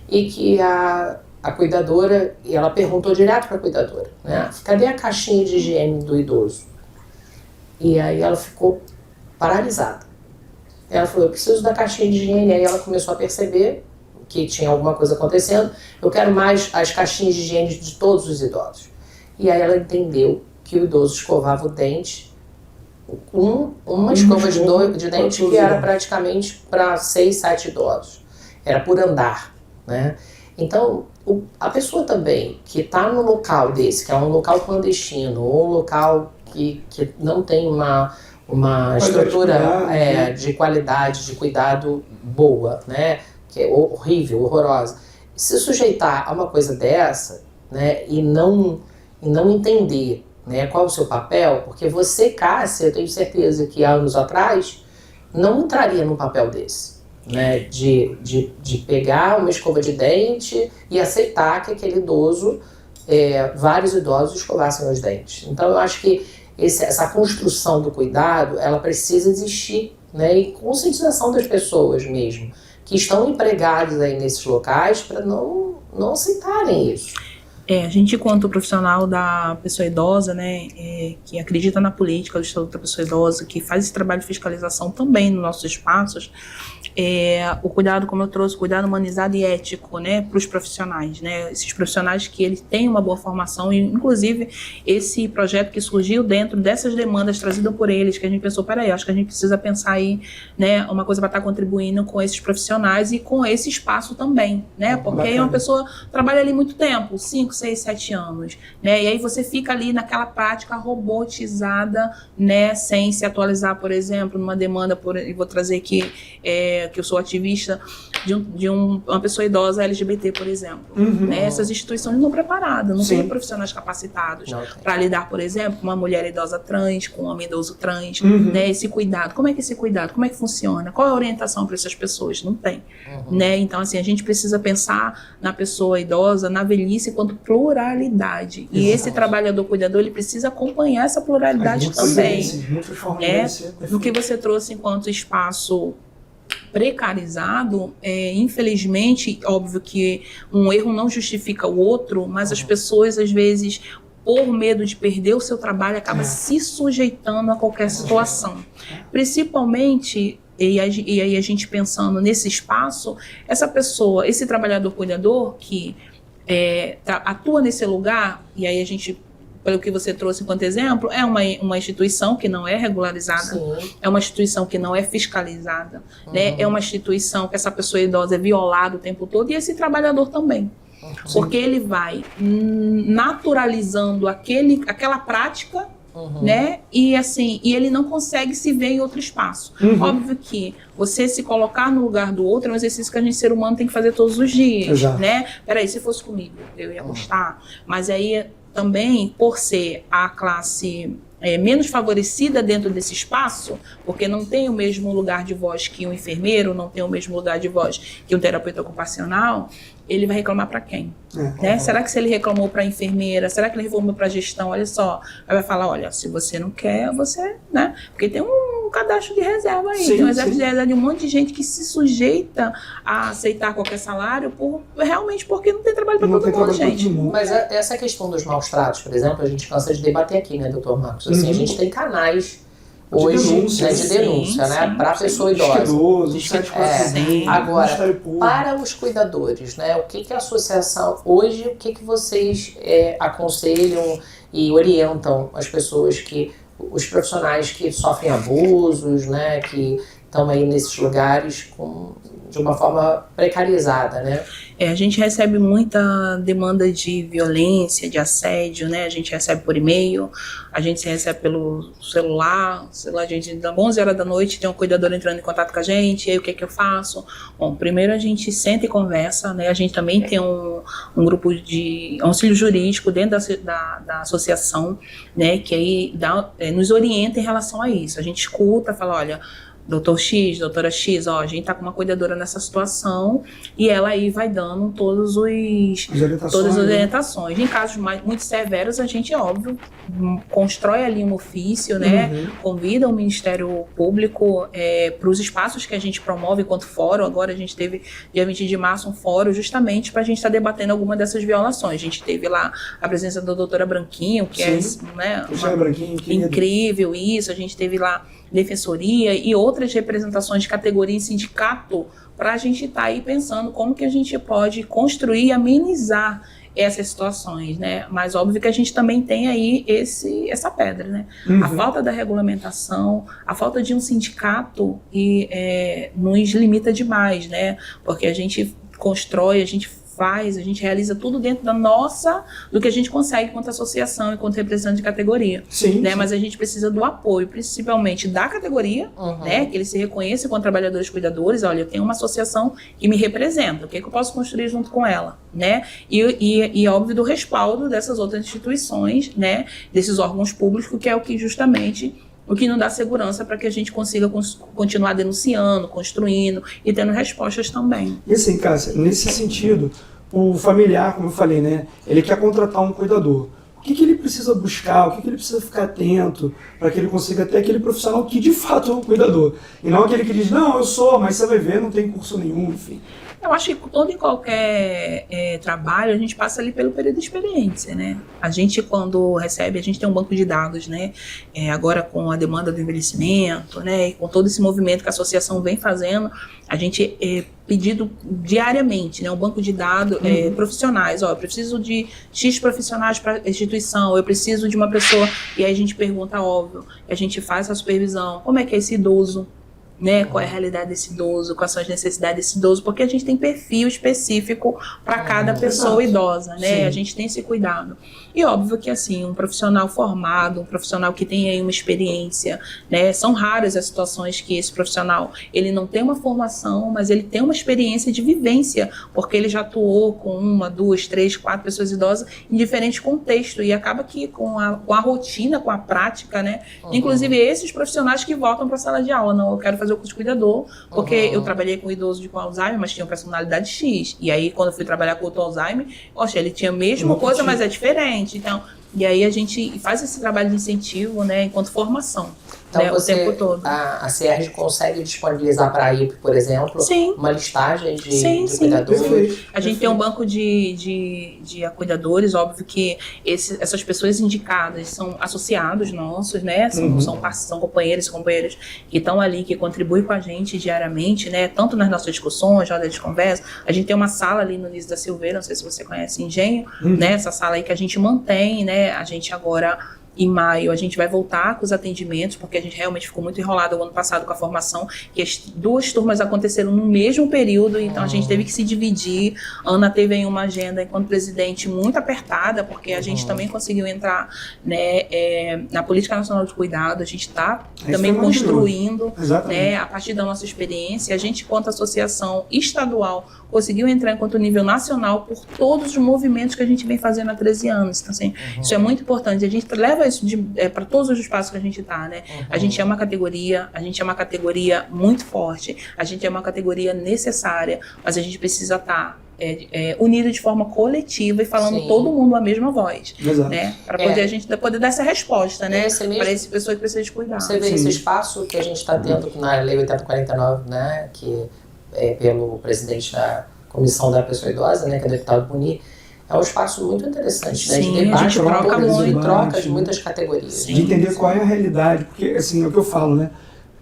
e que a cuidadora, e ela perguntou direto para a cuidadora, né? Cadê a caixinha de higiene do idoso? E aí ela ficou paralisada. Ela falou, eu preciso da caixinha de higiene. Aí ela começou a perceber que tinha alguma coisa acontecendo. Eu quero mais as caixinhas de higiene de todos os idosos. E aí ela entendeu que o idoso escovava o dente, uma escova de dente que era praticamente para 6, 7 idosos. Era por andar, né? Então, a pessoa também que está no local desse, que é um local clandestino, ou um local que não tem uma estrutura de qualidade, de cuidado boa, né? Que é horrível, horrorosa. Se sujeitar a uma coisa dessa, né, e não entender, né, qual é o seu papel, porque você, Cássia, eu tenho certeza que há anos atrás não entraria num papel desse, né, de pegar uma escova de dente e aceitar que aquele idoso, vários idosos escovassem os dentes. Então eu acho que essa construção do cuidado, ela precisa existir, né, e conscientização das pessoas mesmo, que estão empregadas aí nesses locais para não não aceitarem isso. A gente, enquanto profissional da pessoa idosa, né, que acredita na política do Estatuto da Pessoa Idosa, que faz esse trabalho de fiscalização também nos nossos espaços, o cuidado, como eu trouxe, cuidado humanizado e ético, né, para os profissionais, né, esses profissionais que eles têm uma boa formação, e inclusive esse projeto que surgiu dentro dessas demandas trazidas por eles, que a gente pensou, peraí, acho que a gente precisa pensar aí, né, uma coisa para estar contribuindo com esses profissionais e com esse espaço também, né, porque aí uma pessoa trabalha ali muito tempo, 5, 6, 7 anos, né? E aí você fica ali naquela prática robotizada, né? Sem se atualizar, por exemplo, numa demanda, e vou trazer aqui que eu sou ativista de uma pessoa idosa LGBT, por exemplo. Né? Essas instituições não estão preparadas, não têm profissionais capacitados para lidar, por exemplo, com uma mulher idosa trans, com um homem idoso trans, né? Esse cuidado. Como é que esse cuidado? Como é que funciona? Qual é a orientação para essas pessoas? Não tem. Né? Então, assim, a gente precisa pensar na pessoa idosa, na velhice, enquanto pluralidade. E esse trabalhador cuidador, ele precisa acompanhar essa pluralidade também. No que você trouxe enquanto espaço precarizado, infelizmente, óbvio que um erro não justifica o outro, mas as pessoas, às vezes, por medo de perder o seu trabalho, acabam se sujeitando a qualquer situação. Principalmente, e aí a gente pensando nesse espaço, essa pessoa, esse trabalhador cuidador que atua nesse lugar, e aí a gente, pelo que você trouxe enquanto exemplo, é uma instituição que não é regularizada, é uma instituição que não é fiscalizada, né? É uma instituição que essa pessoa idosa é violada o tempo todo, e esse trabalhador também. Porque ele vai naturalizando aquela prática, né? E assim, e ele não consegue se ver em outro espaço. Óbvio que você se colocar no lugar do outro é um exercício que a gente, ser humano, tem que fazer todos os dias, né? Peraí, se fosse comigo, eu ia gostar. Mas aí também, por ser a classe menos favorecida dentro desse espaço, porque não tem o mesmo lugar de voz que um enfermeiro, não tem o mesmo lugar de voz que um terapeuta ocupacional, ele vai reclamar para quem? Né? Será que se ele reclamou para a enfermeira, será que ele reclamou para a gestão? Olha só, aí vai falar, olha, se você não quer, você, né? Porque tem um cadastro de reserva aí, tem um exército de reserva de um monte de gente que se sujeita a aceitar qualquer salário realmente porque não tem trabalho para todo mundo, gente. Mas essa questão dos maus tratos, por exemplo, a gente cansa de debater aqui, né, doutor Marcos? Assim, a gente tem canais hoje de denúncia, né, para a pessoa idosa. Agora, para os cuidadores, né, o que a associação hoje, o que vocês aconselham e orientam as pessoas os profissionais que sofrem abusos, né, que estão aí nesses lugares de uma forma precarizada, né? A gente recebe muita demanda de violência, de assédio, né? A gente recebe por e-mail, a gente recebe pelo celular, a gente, às 11 horas da noite, tem um cuidador entrando em contato com a gente, e aí o que eu faço? Bom, primeiro a gente senta e conversa, né? A gente também tem um grupo de auxílio jurídico dentro da associação, né? Que aí nos orienta em relação a isso. A gente escuta, fala, olha, doutor X, doutora X, a gente tá com uma cuidadora nessa situação, e ela aí vai dando todas as orientações. Em casos muito severos, a gente, óbvio, constrói ali um ofício, né? Convida o Ministério Público para os espaços que a gente promove enquanto fórum. Agora a gente teve, dia 20 de março, um fórum justamente para a gente estar debatendo alguma dessas violações. A gente teve lá a presença da doutora Branquinho, que né, incrível isso. A gente teve lá defensoria e outras representações de categoria em sindicato, para a gente estar aí pensando como que a gente pode construir e amenizar essas situações, né? Mas óbvio que a gente também tem aí essa pedra, né? A falta da regulamentação, a falta de um sindicato nos limita demais, né? Porque a gente constrói, a gente realiza tudo dentro do que a gente consegue enquanto associação, enquanto representante de categoria. Né? Mas a gente precisa do apoio, principalmente da categoria, né? Que eles se reconheçam como trabalhadores cuidadores. Olha, eu tenho uma associação que me representa, o que eu posso construir junto com ela, né? E óbvio, do respaldo dessas outras instituições, né? Desses órgãos públicos, que é o que justamente o que não dá segurança para que a gente consiga continuar denunciando, construindo e tendo respostas também. E assim, Cássia, nesse sentido, o familiar, como eu falei, né, ele quer contratar um cuidador. O que ele precisa buscar, o que ele precisa ficar atento para que ele consiga ter aquele profissional que de fato é um cuidador. E não aquele que diz, não, eu sou, mas você vai ver, não tem curso nenhum, enfim. Eu acho que todo e qualquer trabalho, a gente passa ali pelo período de experiência, né? A gente, quando recebe, a gente tem um banco de dados, né? Agora, com a demanda do envelhecimento, né? E com todo esse movimento que a associação vem fazendo, a gente pedido diariamente, né? Um banco de dados profissionais. Ó, eu preciso de X profissionais para a instituição, eu preciso de uma pessoa. E aí a gente pergunta, óbvio, a gente faz a supervisão. Como é que é esse idoso? Né, qual é a realidade desse idoso, quais são as necessidades desse idoso, porque a gente tem perfil específico para cada pessoa idosa, né? Sim. A gente tem esse cuidado. E óbvio que assim, um profissional formado, um profissional que tem aí uma experiência, né? São raras as situações que esse profissional, ele não tem uma formação, mas ele tem uma experiência de vivência, porque ele já atuou com 1, 2, 3, 4 pessoas idosas em diferentes contextos, e acaba que com a rotina, com a prática, né? Inclusive esses profissionais que voltam para a sala de aula, não, eu quero fazer o curso de cuidador, porque eu trabalhei com idoso com Alzheimer, mas tinha uma personalidade X. E aí, quando eu fui trabalhar com o Alzheimer, poxa, ele tinha a mesma coisa, mas é diferente. Então, e aí a gente faz esse trabalho de incentivo, né, enquanto formação. Então, né, o tempo todo. A CERJ consegue disponibilizar para a IPE, por exemplo, Sim. uma listagem de Sim. cuidadores? A gente tem um banco de cuidadores, óbvio que essas pessoas indicadas são associados nossos, né? São companheiros e companheiras que estão ali, que contribuem com a gente diariamente, né? Tanto nas nossas discussões, rodas de conversa. A gente tem uma sala ali no Nício da Silveira, não sei se você conhece, Engenho, né? Essa sala aí que a gente mantém, né? A gente agora... Em maio, a gente vai voltar com os atendimentos, porque a gente realmente ficou muito enrolado o ano passado com a formação, que as 2 turmas aconteceram no mesmo período, então a gente teve que se dividir. A Ana teve aí uma agenda, enquanto presidente, muito apertada, porque a gente também conseguiu entrar, né, na Política Nacional de Cuidado. A gente está também construindo, né, a partir da nossa experiência. A gente, enquanto associação estadual, conseguiu entrar enquanto nível nacional por todos os movimentos que a gente vem fazendo há 13 anos. Então, assim, isso é muito importante. A gente leva isso para todos os espaços que a gente está, né? A gente é uma categoria muito forte, a gente é uma categoria necessária, mas a gente precisa estar unido de forma coletiva e falando todo mundo a mesma voz, né? Para poder a gente poder dar essa resposta, né? Para essa pessoa que precisa de cuidar. Você vê esse espaço que a gente está tendo na Lei 8049, né? Que é pelo presidente da Comissão da Pessoa Idosa, né? Que é o deputado Buni. É um espaço muito interessante, né? De debate, a gente troca muito. Troca de muitas categorias. De entender qual é a realidade, porque assim, é o que eu falo, né?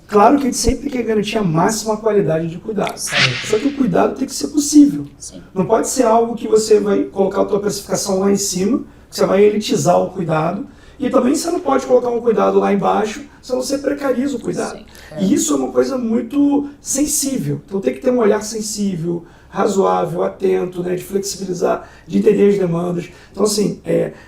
Claro que a gente sempre quer garantir a máxima qualidade de cuidado. Só que o cuidado tem que ser possível. Não pode ser algo que você vai colocar a tua precificação lá em cima, que você vai elitizar o cuidado, e também você não pode colocar um cuidado lá embaixo, senão você precariza o cuidado. E isso é uma coisa muito sensível. Então tem que ter um olhar sensível, razoável, atento, né, de flexibilizar, de entender as demandas. Então, assim,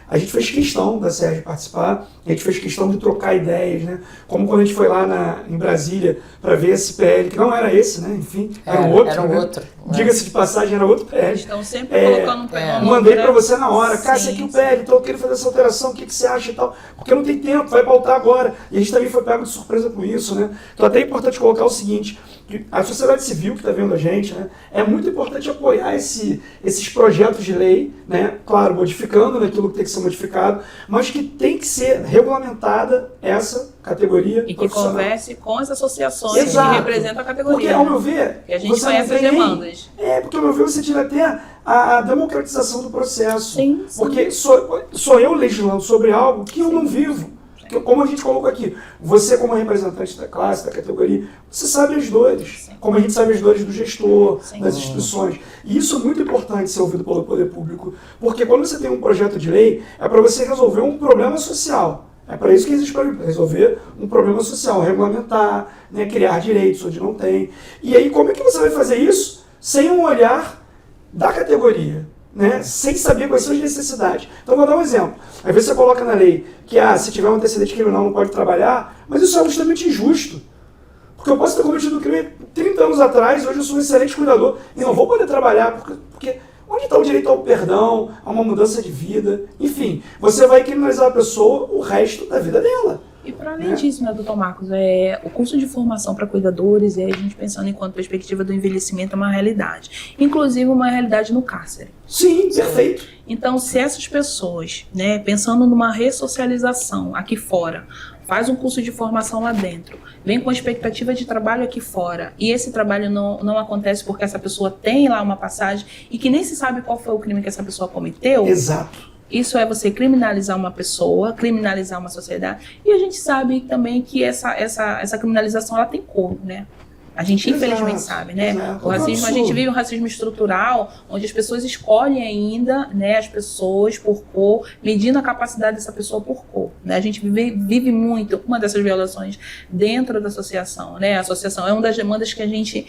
a gente fez questão da CERJ participar, a gente fez questão de trocar ideias, né, como quando a gente foi lá em Brasília para ver esse PL, que não era esse, né, enfim, era um outro. Era um outro. Diga-se de passagem, era outro PL. Estão sempre colocando um PL. Mandei para você na hora, cara, esse aqui é o PL, então eu queria fazer essa alteração, o que você acha e tal, porque não tem tempo, vai pautar agora. E a gente também foi pego de surpresa com isso, né. Então até é importante colocar o seguinte, que a sociedade civil que está vendo a gente, né, é muito importante apoiar esses projetos de lei, né, claro, modificando naquilo que tem que ser modificado, mas que tem que ser regulamentada essa categoria e que converse com as associações que representam a categoria. Porque, ao meu ver, e a gente conhece as demandas. Porque, ao meu ver, você tira até a democratização do processo. Sim. Porque sou eu legislando sobre algo que eu não vivo. Como a gente colocou aqui, você como representante da classe, da categoria, você sabe as dores, como a gente sabe as dores do gestor, das instituições. E isso é muito importante ser ouvido pelo poder público, porque quando você tem um projeto de lei, é para você resolver um problema social. É para isso que existe, para resolver um problema social, regulamentar, né, criar direitos onde não tem. E aí, como é que você vai fazer isso sem um olhar da categoria? Né, sem saber quais são as necessidades. Então, vou dar um exemplo. Às vezes você coloca na lei que se tiver um antecedente criminal não pode trabalhar, mas isso é justamente injusto. Porque eu posso ter cometido um crime 30 anos atrás, hoje eu sou um excelente cuidador e não vou poder trabalhar, porque onde está o direito ao perdão, a uma mudança de vida? Enfim, você vai criminalizar a pessoa o resto da vida dela. E para além disso, né, doutor Marcos, o curso de formação para cuidadores, a gente pensando enquanto perspectiva do envelhecimento, é uma realidade. Inclusive uma realidade no cárcere. Sim, perfeito. Então, se essas pessoas, né, pensando numa ressocialização aqui fora, faz um curso de formação lá dentro, vem com a expectativa de trabalho aqui fora, e esse trabalho não acontece porque essa pessoa tem lá uma passagem e que nem se sabe qual foi o crime que essa pessoa cometeu. Exato. Isso é você criminalizar uma pessoa, criminalizar uma sociedade. E a gente sabe também que essa criminalização ela tem cor, né? A gente infelizmente sabe, né? Exato. O racismo, a gente vive um racismo estrutural, onde as pessoas escolhem ainda, né, as pessoas por cor, medindo a capacidade dessa pessoa por cor, né? A gente vive muito uma dessas violações dentro da associação, né? A associação é uma das demandas que a gente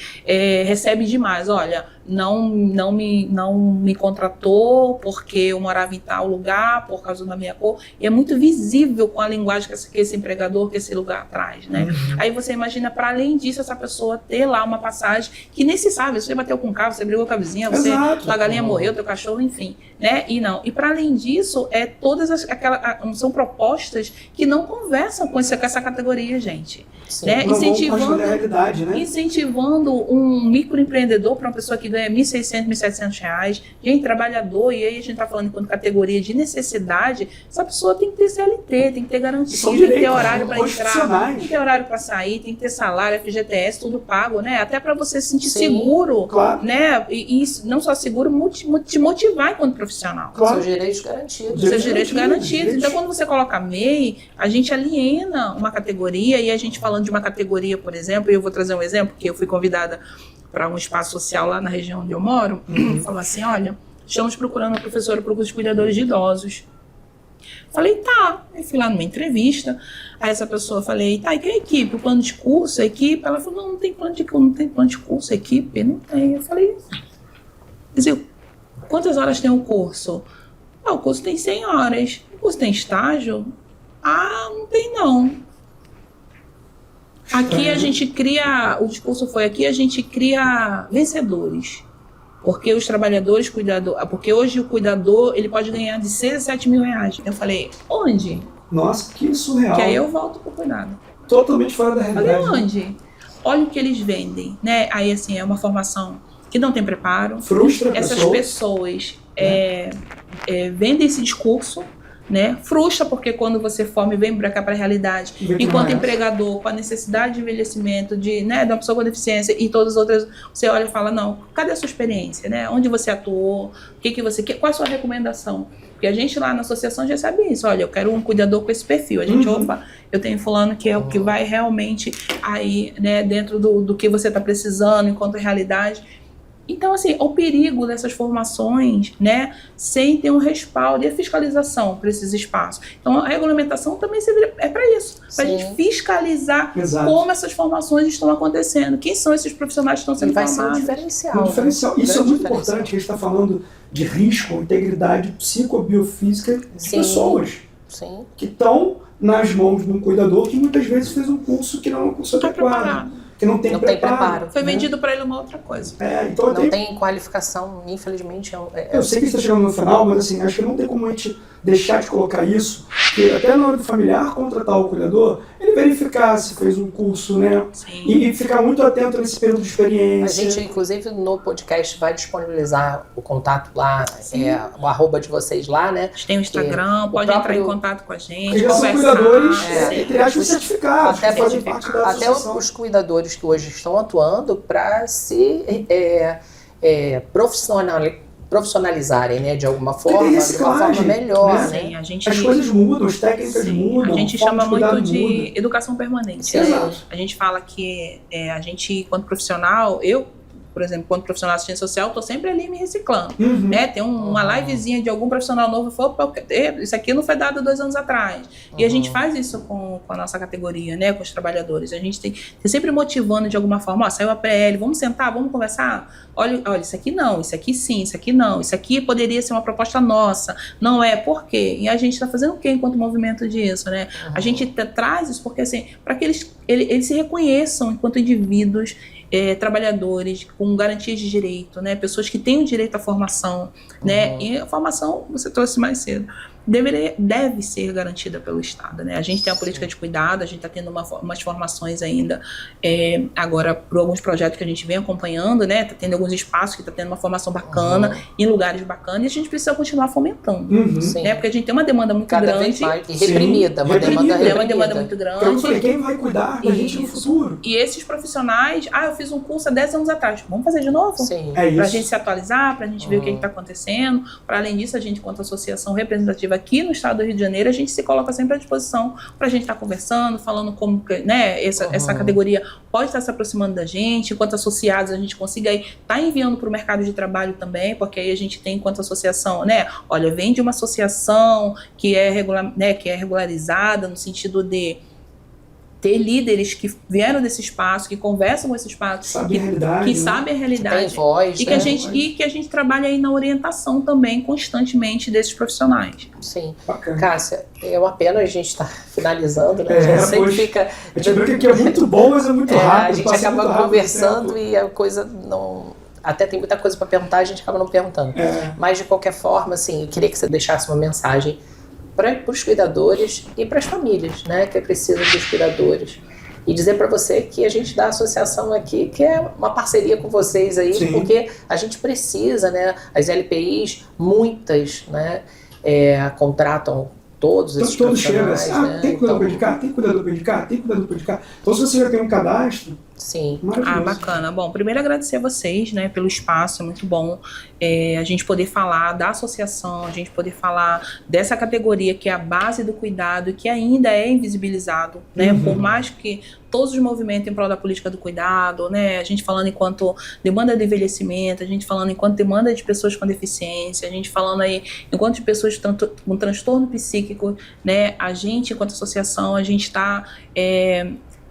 recebe demais. Olha, não me contratou porque eu morava em tal lugar por causa da minha cor. E é muito visível com a linguagem que esse empregador, que esse lugar traz, né? Aí você imagina, para além disso, essa pessoa ter lá uma passagem que nem se sabe, você bateu com o carro, você brigou com a vizinha, tua galinha morreu, teu cachorro, enfim, né? E para além disso, são propostas que não conversam com essa categoria, gente. Né? Incentivando um microempreendedor para uma pessoa que ganha R$1.600, R$1.700, gente, trabalhador, e aí a gente está falando enquanto categoria de necessidade, essa pessoa tem que ter CLT, tem que ter garantia, tem que ter horário para entrar, tem que ter horário para sair, tem que ter salário, FGTS, tudo pago, né? Até para você se sentir seguro, claro. Né? E não só seguro, te motivar enquanto profissional. Claro. Seus direitos garantidos. Seus direitos garantidos. Então, quando você coloca MEI, a gente aliena uma categoria, e a gente falando de uma categoria, por exemplo, e eu vou trazer um exemplo, que eu fui convidada para um espaço social lá na região onde eu moro, falou assim, olha, estamos procurando uma professora para os cuidadores de idosos. Falei, tá. Aí fui lá numa entrevista, aí essa pessoa, falei, tá, e que é a equipe? O plano de curso, a equipe? Ela falou, não tem plano de curso, a equipe? Não tem. Eu falei, quer dizer, quantas horas tem o curso? O curso tem 100 horas. O curso tem estágio? Não tem não. Aqui a gente cria, o discurso foi aqui, a gente cria vencedores. Porque os trabalhadores, porque hoje o cuidador, ele pode ganhar de 6 a 7 mil reais. Eu falei, onde? Nossa, que surreal. Que aí eu volto pro cuidado. Totalmente fora da realidade. Falei, onde? Olha o que eles vendem, né? Aí, assim, é uma formação que não tem preparo. Frustra essas pessoas vendem esse discurso, né? Frustra, porque quando você forma e vem para cá para a realidade, enquanto empregador, com a necessidade de envelhecimento, né, de uma pessoa com deficiência e todas as outras, você olha e fala, não, cadê a sua experiência, né? Onde você atuou, o que você quer, qual a sua recomendação? Porque a gente lá na associação já sabe isso, olha, eu quero um cuidador com esse perfil, a gente, opa, eu tenho fulano que é o que vai realmente aí, né, dentro do que você está precisando enquanto realidade. Então, assim, o perigo dessas formações, né, sem ter um respaldo e a fiscalização para esses espaços. Então, a regulamentação também é para isso, para a gente fiscalizar como essas formações estão acontecendo, quem são esses profissionais que estão sendo formados. Vai ser um diferencial. Um diferencial. Isso é muito importante, que a gente está falando de risco, integridade psicobiofísica de pessoas que estão nas mãos de um cuidador que muitas vezes fez um curso que não é um curso adequado. Que não tem preparo. Foi vendido para ele uma outra coisa. Então não tem qualificação, infelizmente. Eu sei que está chegando no final, mas assim, acho que não tem como a gente deixar de colocar isso, que até na hora do familiar contratar o cuidador, ele verificar se fez um curso, né? E ficar muito atento nesse período de experiência. A gente, inclusive, no podcast vai disponibilizar o contato lá, o arroba de vocês lá, né? A gente tem o Instagram, pode entrar em contato com a gente, conversar. São cuidadores, entre aspas, certificados, que fazem parte da associação. Até os cuidadores que hoje estão atuando para se profissionalizarem, né, de alguma forma, de uma forma melhor, né? Sim, as coisas mudam, as técnicas mudam. A gente chama muito de educação permanente. Exato. A gente fala que a gente, quando profissional, por exemplo, quando profissional de assistência social, estou sempre ali me reciclando. Né? Tem uma livezinha de algum profissional novo e falou, isso aqui não foi dado 2 anos atrás. E a gente faz isso com a nossa categoria, né? Com os trabalhadores. A gente tem sempre motivando de alguma forma, saiu a PL, vamos sentar, vamos conversar? Olha, isso aqui não, isso aqui sim, isso aqui não, isso aqui poderia ser uma proposta nossa, não é, por quê? E a gente está fazendo o quê enquanto movimento disso, né? A gente traz isso porque, assim, para que eles se reconheçam enquanto indivíduos, trabalhadores com garantias de direito, né? Pessoas que têm o direito à formação, né? E a formação você trouxe mais cedo. deve ser garantida pelo Estado, né? A gente tem uma política de cuidado, a gente está tendo umas formações ainda, agora por alguns projetos que a gente vem acompanhando, né? Está tendo alguns espaços que está tendo uma formação bacana, em lugares bacanas, e a gente precisa continuar fomentando, né? Porque a gente tem uma demanda muito Cada grande. vez mais, e reprimida, uma demanda reprimida. É uma demanda muito grande. Eu falei, quem vai cuidar da gente no futuro? E esses profissionais, eu fiz um curso há 10 anos atrás, vamos fazer de novo? Sim. Pra gente se atualizar, pra gente ver o que está acontecendo. Para além disso, a gente, enquanto associação representativa aqui no estado do Rio de Janeiro, a gente se coloca sempre à disposição para a gente estar conversando, falando como, né, essa categoria pode estar se aproximando da gente, enquanto associados a gente consiga estar enviando para o mercado de trabalho também, porque aí a gente tem, enquanto associação, né, olha, vem de uma associação que é regularizada no sentido de ter líderes que vieram desse espaço, que conversam com esse espaço, que sabem a realidade, tem voz, e que a gente trabalha aí na orientação também constantemente desses profissionais. Sim. Bacana. Cássia, é uma pena a gente estar finalizando, né? A gente sempre fica... A gente brinca que é muito bom, mas é muito rápido. A gente acaba conversando e a coisa não... Até tem muita coisa para perguntar, a gente acaba não perguntando. Mas, de qualquer forma, assim, eu queria que você deixasse uma mensagem para os cuidadores e para as famílias, né, que precisam dos cuidadores. E dizer para você que a gente da associação aqui, que é uma parceria com vocês aí, porque a gente precisa, né, as LPIs, muitas, né, contratam todos esses profissionais. Né? Tem cuidador de cá, tem cuidador de cá, tem cuidador de cá. Então, se você já tem um cadastro... Sim. Bacana. Bom, primeiro agradecer a vocês, né, pelo espaço, é muito bom a gente poder falar da associação, a gente poder falar dessa categoria que é a base do cuidado e que ainda é invisibilizado, né, por mais que todos os movimentos em prol da política do cuidado, né, a gente falando enquanto demanda de envelhecimento, a gente falando enquanto demanda de pessoas com deficiência, a gente falando aí enquanto de pessoas com transtorno psíquico, né, a gente, enquanto associação, a gente está...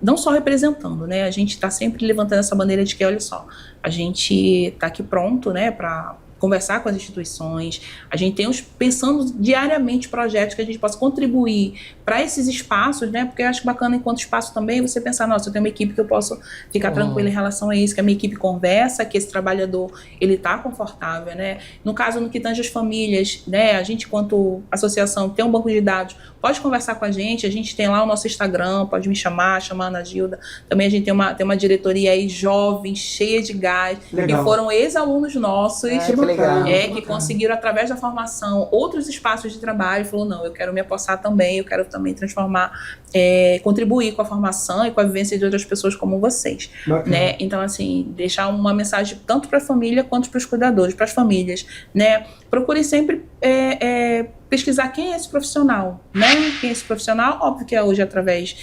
não só representando, né? A gente está sempre levantando essa bandeira de que, olha só, a gente está aqui pronto, né, para conversar com as instituições, a gente tem pensando diariamente projetos que a gente possa contribuir para esses espaços, né, porque eu acho bacana enquanto espaço também você pensar, nossa, eu tenho uma equipe que eu posso ficar tranquila em relação a isso, que a minha equipe conversa, que esse trabalhador, ele está confortável, né, no caso, no que tange as famílias, né, a gente, enquanto associação, tem um banco de dados, pode conversar com a gente tem lá o nosso Instagram, pode me chamar a Ana Gilda, também a gente tem uma diretoria aí jovem, cheia de gás, que foram ex-alunos nossos, que conseguiram, através da formação, outros espaços de trabalho, falou, não, eu quero me apossar também, eu quero também transformar, contribuir com a formação e com a vivência de outras pessoas como vocês, né? Então, assim, deixar uma mensagem tanto para a família quanto para os cuidadores, para as famílias, né? Procure sempre pesquisar quem é esse profissional, né? Quem é esse profissional? Óbvio que é hoje através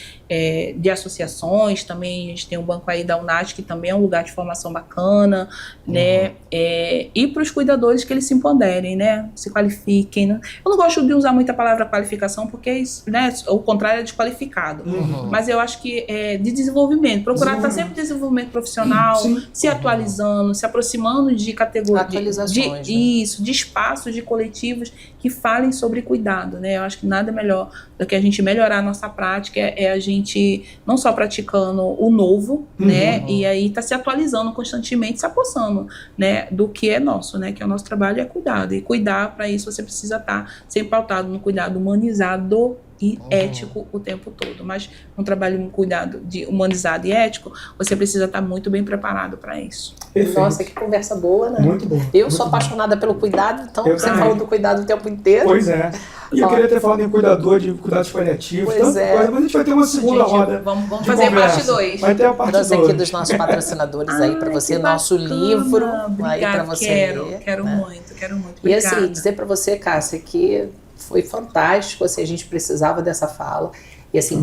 de associações, também a gente tem um banco aí da UNAT, que também é um lugar de formação bacana, né? E para os cuidadores que eles se empoderem, né? Se qualifiquem, né? Eu não gosto de usar muito a palavra qualificação, porque, né, o contrário é desqualificado. Mas eu acho que de desenvolvimento, procurar estar sempre em desenvolvimento profissional, se atualizando, se aproximando de categorias, de espaços, de coletivos que falem sobre cuidado, né? Eu acho que nada melhor do que a gente melhorar a nossa prática, a gente não só praticando o novo, né? E aí tá se atualizando constantemente, se apossando, né, do que é nosso, né? Que é o nosso trabalho é cuidado. E cuidar, para isso, você precisa estar sempre pautado no cuidado humanizado e ético o tempo todo. Mas um trabalho de cuidado de humanizado e ético, você precisa estar muito bem preparado para isso. Perfeito. Nossa, que conversa boa, né? Muito bom. Eu sou apaixonada pelo cuidado, então você falou do cuidado o tempo inteiro. Pois é. E eu queria ter falado em cuidador de cuidados paliativos, mas a gente vai ter uma segunda roda. Vamos fazer parte 2. Vai ter a parte 2. Trouxe aqui dos nossos patrocinadores aí para você, nosso livro. Obrigada, aí para você quero né? muito. Obrigada. E assim, dizer para você, Cássia, que foi fantástico, assim, a gente precisava dessa fala. E assim,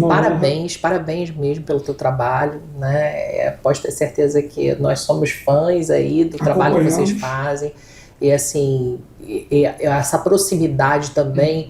parabéns mesmo pelo teu trabalho, né? Pode ter certeza que nós somos fãs aí do trabalho que vocês fazem. E assim, essa proximidade também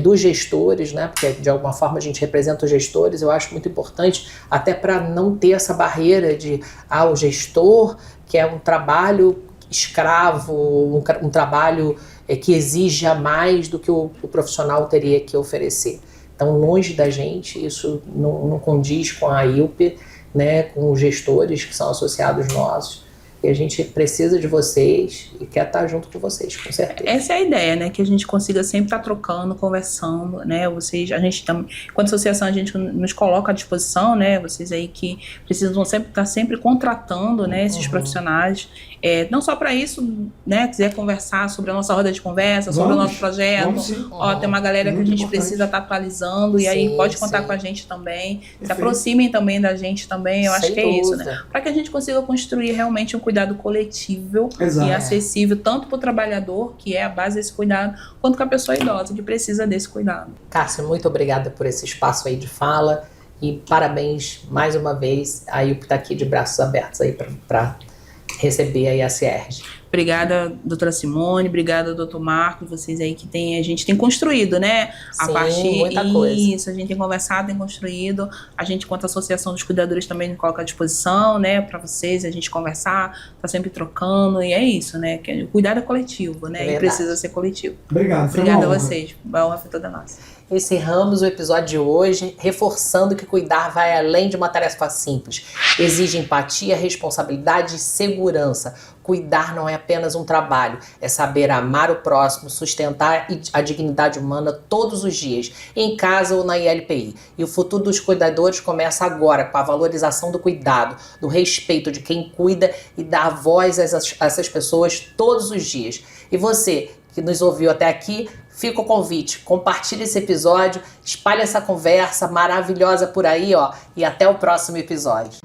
dos gestores, né? Porque de alguma forma a gente representa os gestores, eu acho muito importante, até para não ter essa barreira de o gestor, que é um trabalho escravo, um trabalho que exija mais do que o profissional teria que oferecer. Então, longe da gente, isso não condiz com a ILP, né, com os gestores que são associados nossos. E a gente precisa de vocês e quer estar junto com vocês, com certeza. Essa é a ideia, né? Que a gente consiga sempre estar trocando, conversando, né? Vocês, a gente também, enquanto associação, a gente nos coloca à disposição, né? Vocês aí que precisam estar sempre contratando, né? Esses profissionais. Não só para isso, né? Quiser conversar sobre a nossa roda de conversa, sobre o nosso projeto. Vamos sim. Ó, tem uma galera Muito que a gente importante. precisa estar atualizando e aí pode contar com a gente também. Se aproximem também da gente também, eu acho que é isso, né? Para que a gente consiga construir realmente um cuidado coletivo e acessível tanto para o trabalhador, que é a base desse cuidado, quanto para a pessoa idosa que precisa desse cuidado. Cássia, muito obrigada por esse espaço aí de fala e parabéns mais uma vez. A IUP está aqui de braços abertos aí para receber aí a CIERJ. Obrigada, doutora Simone, obrigada, doutor Marcos, vocês aí que a gente tem construído, né? A partir muita coisa. Isso, a gente tem conversado, tem construído. A gente, quanto Associação dos Cuidadores, também nos coloca à disposição, né? Para vocês, a gente conversar, tá sempre trocando, e é isso, né? Que o cuidado é coletivo, né? E precisa ser coletivo. Obrigado. Obrigada a vocês. A honra foi toda nossa. Encerramos o episódio de hoje reforçando que cuidar vai além de uma tarefa simples. Exige empatia, responsabilidade e segurança. Cuidar não é apenas um trabalho, é saber amar o próximo, sustentar a dignidade humana todos os dias, em casa ou na ILPI. E o futuro dos cuidadores começa agora, com a valorização do cuidado, do respeito de quem cuida e dar voz a essas pessoas todos os dias. E você, que nos ouviu até aqui, fica o convite, compartilhe esse episódio, espalhe essa conversa maravilhosa por aí, ó, e até o próximo episódio.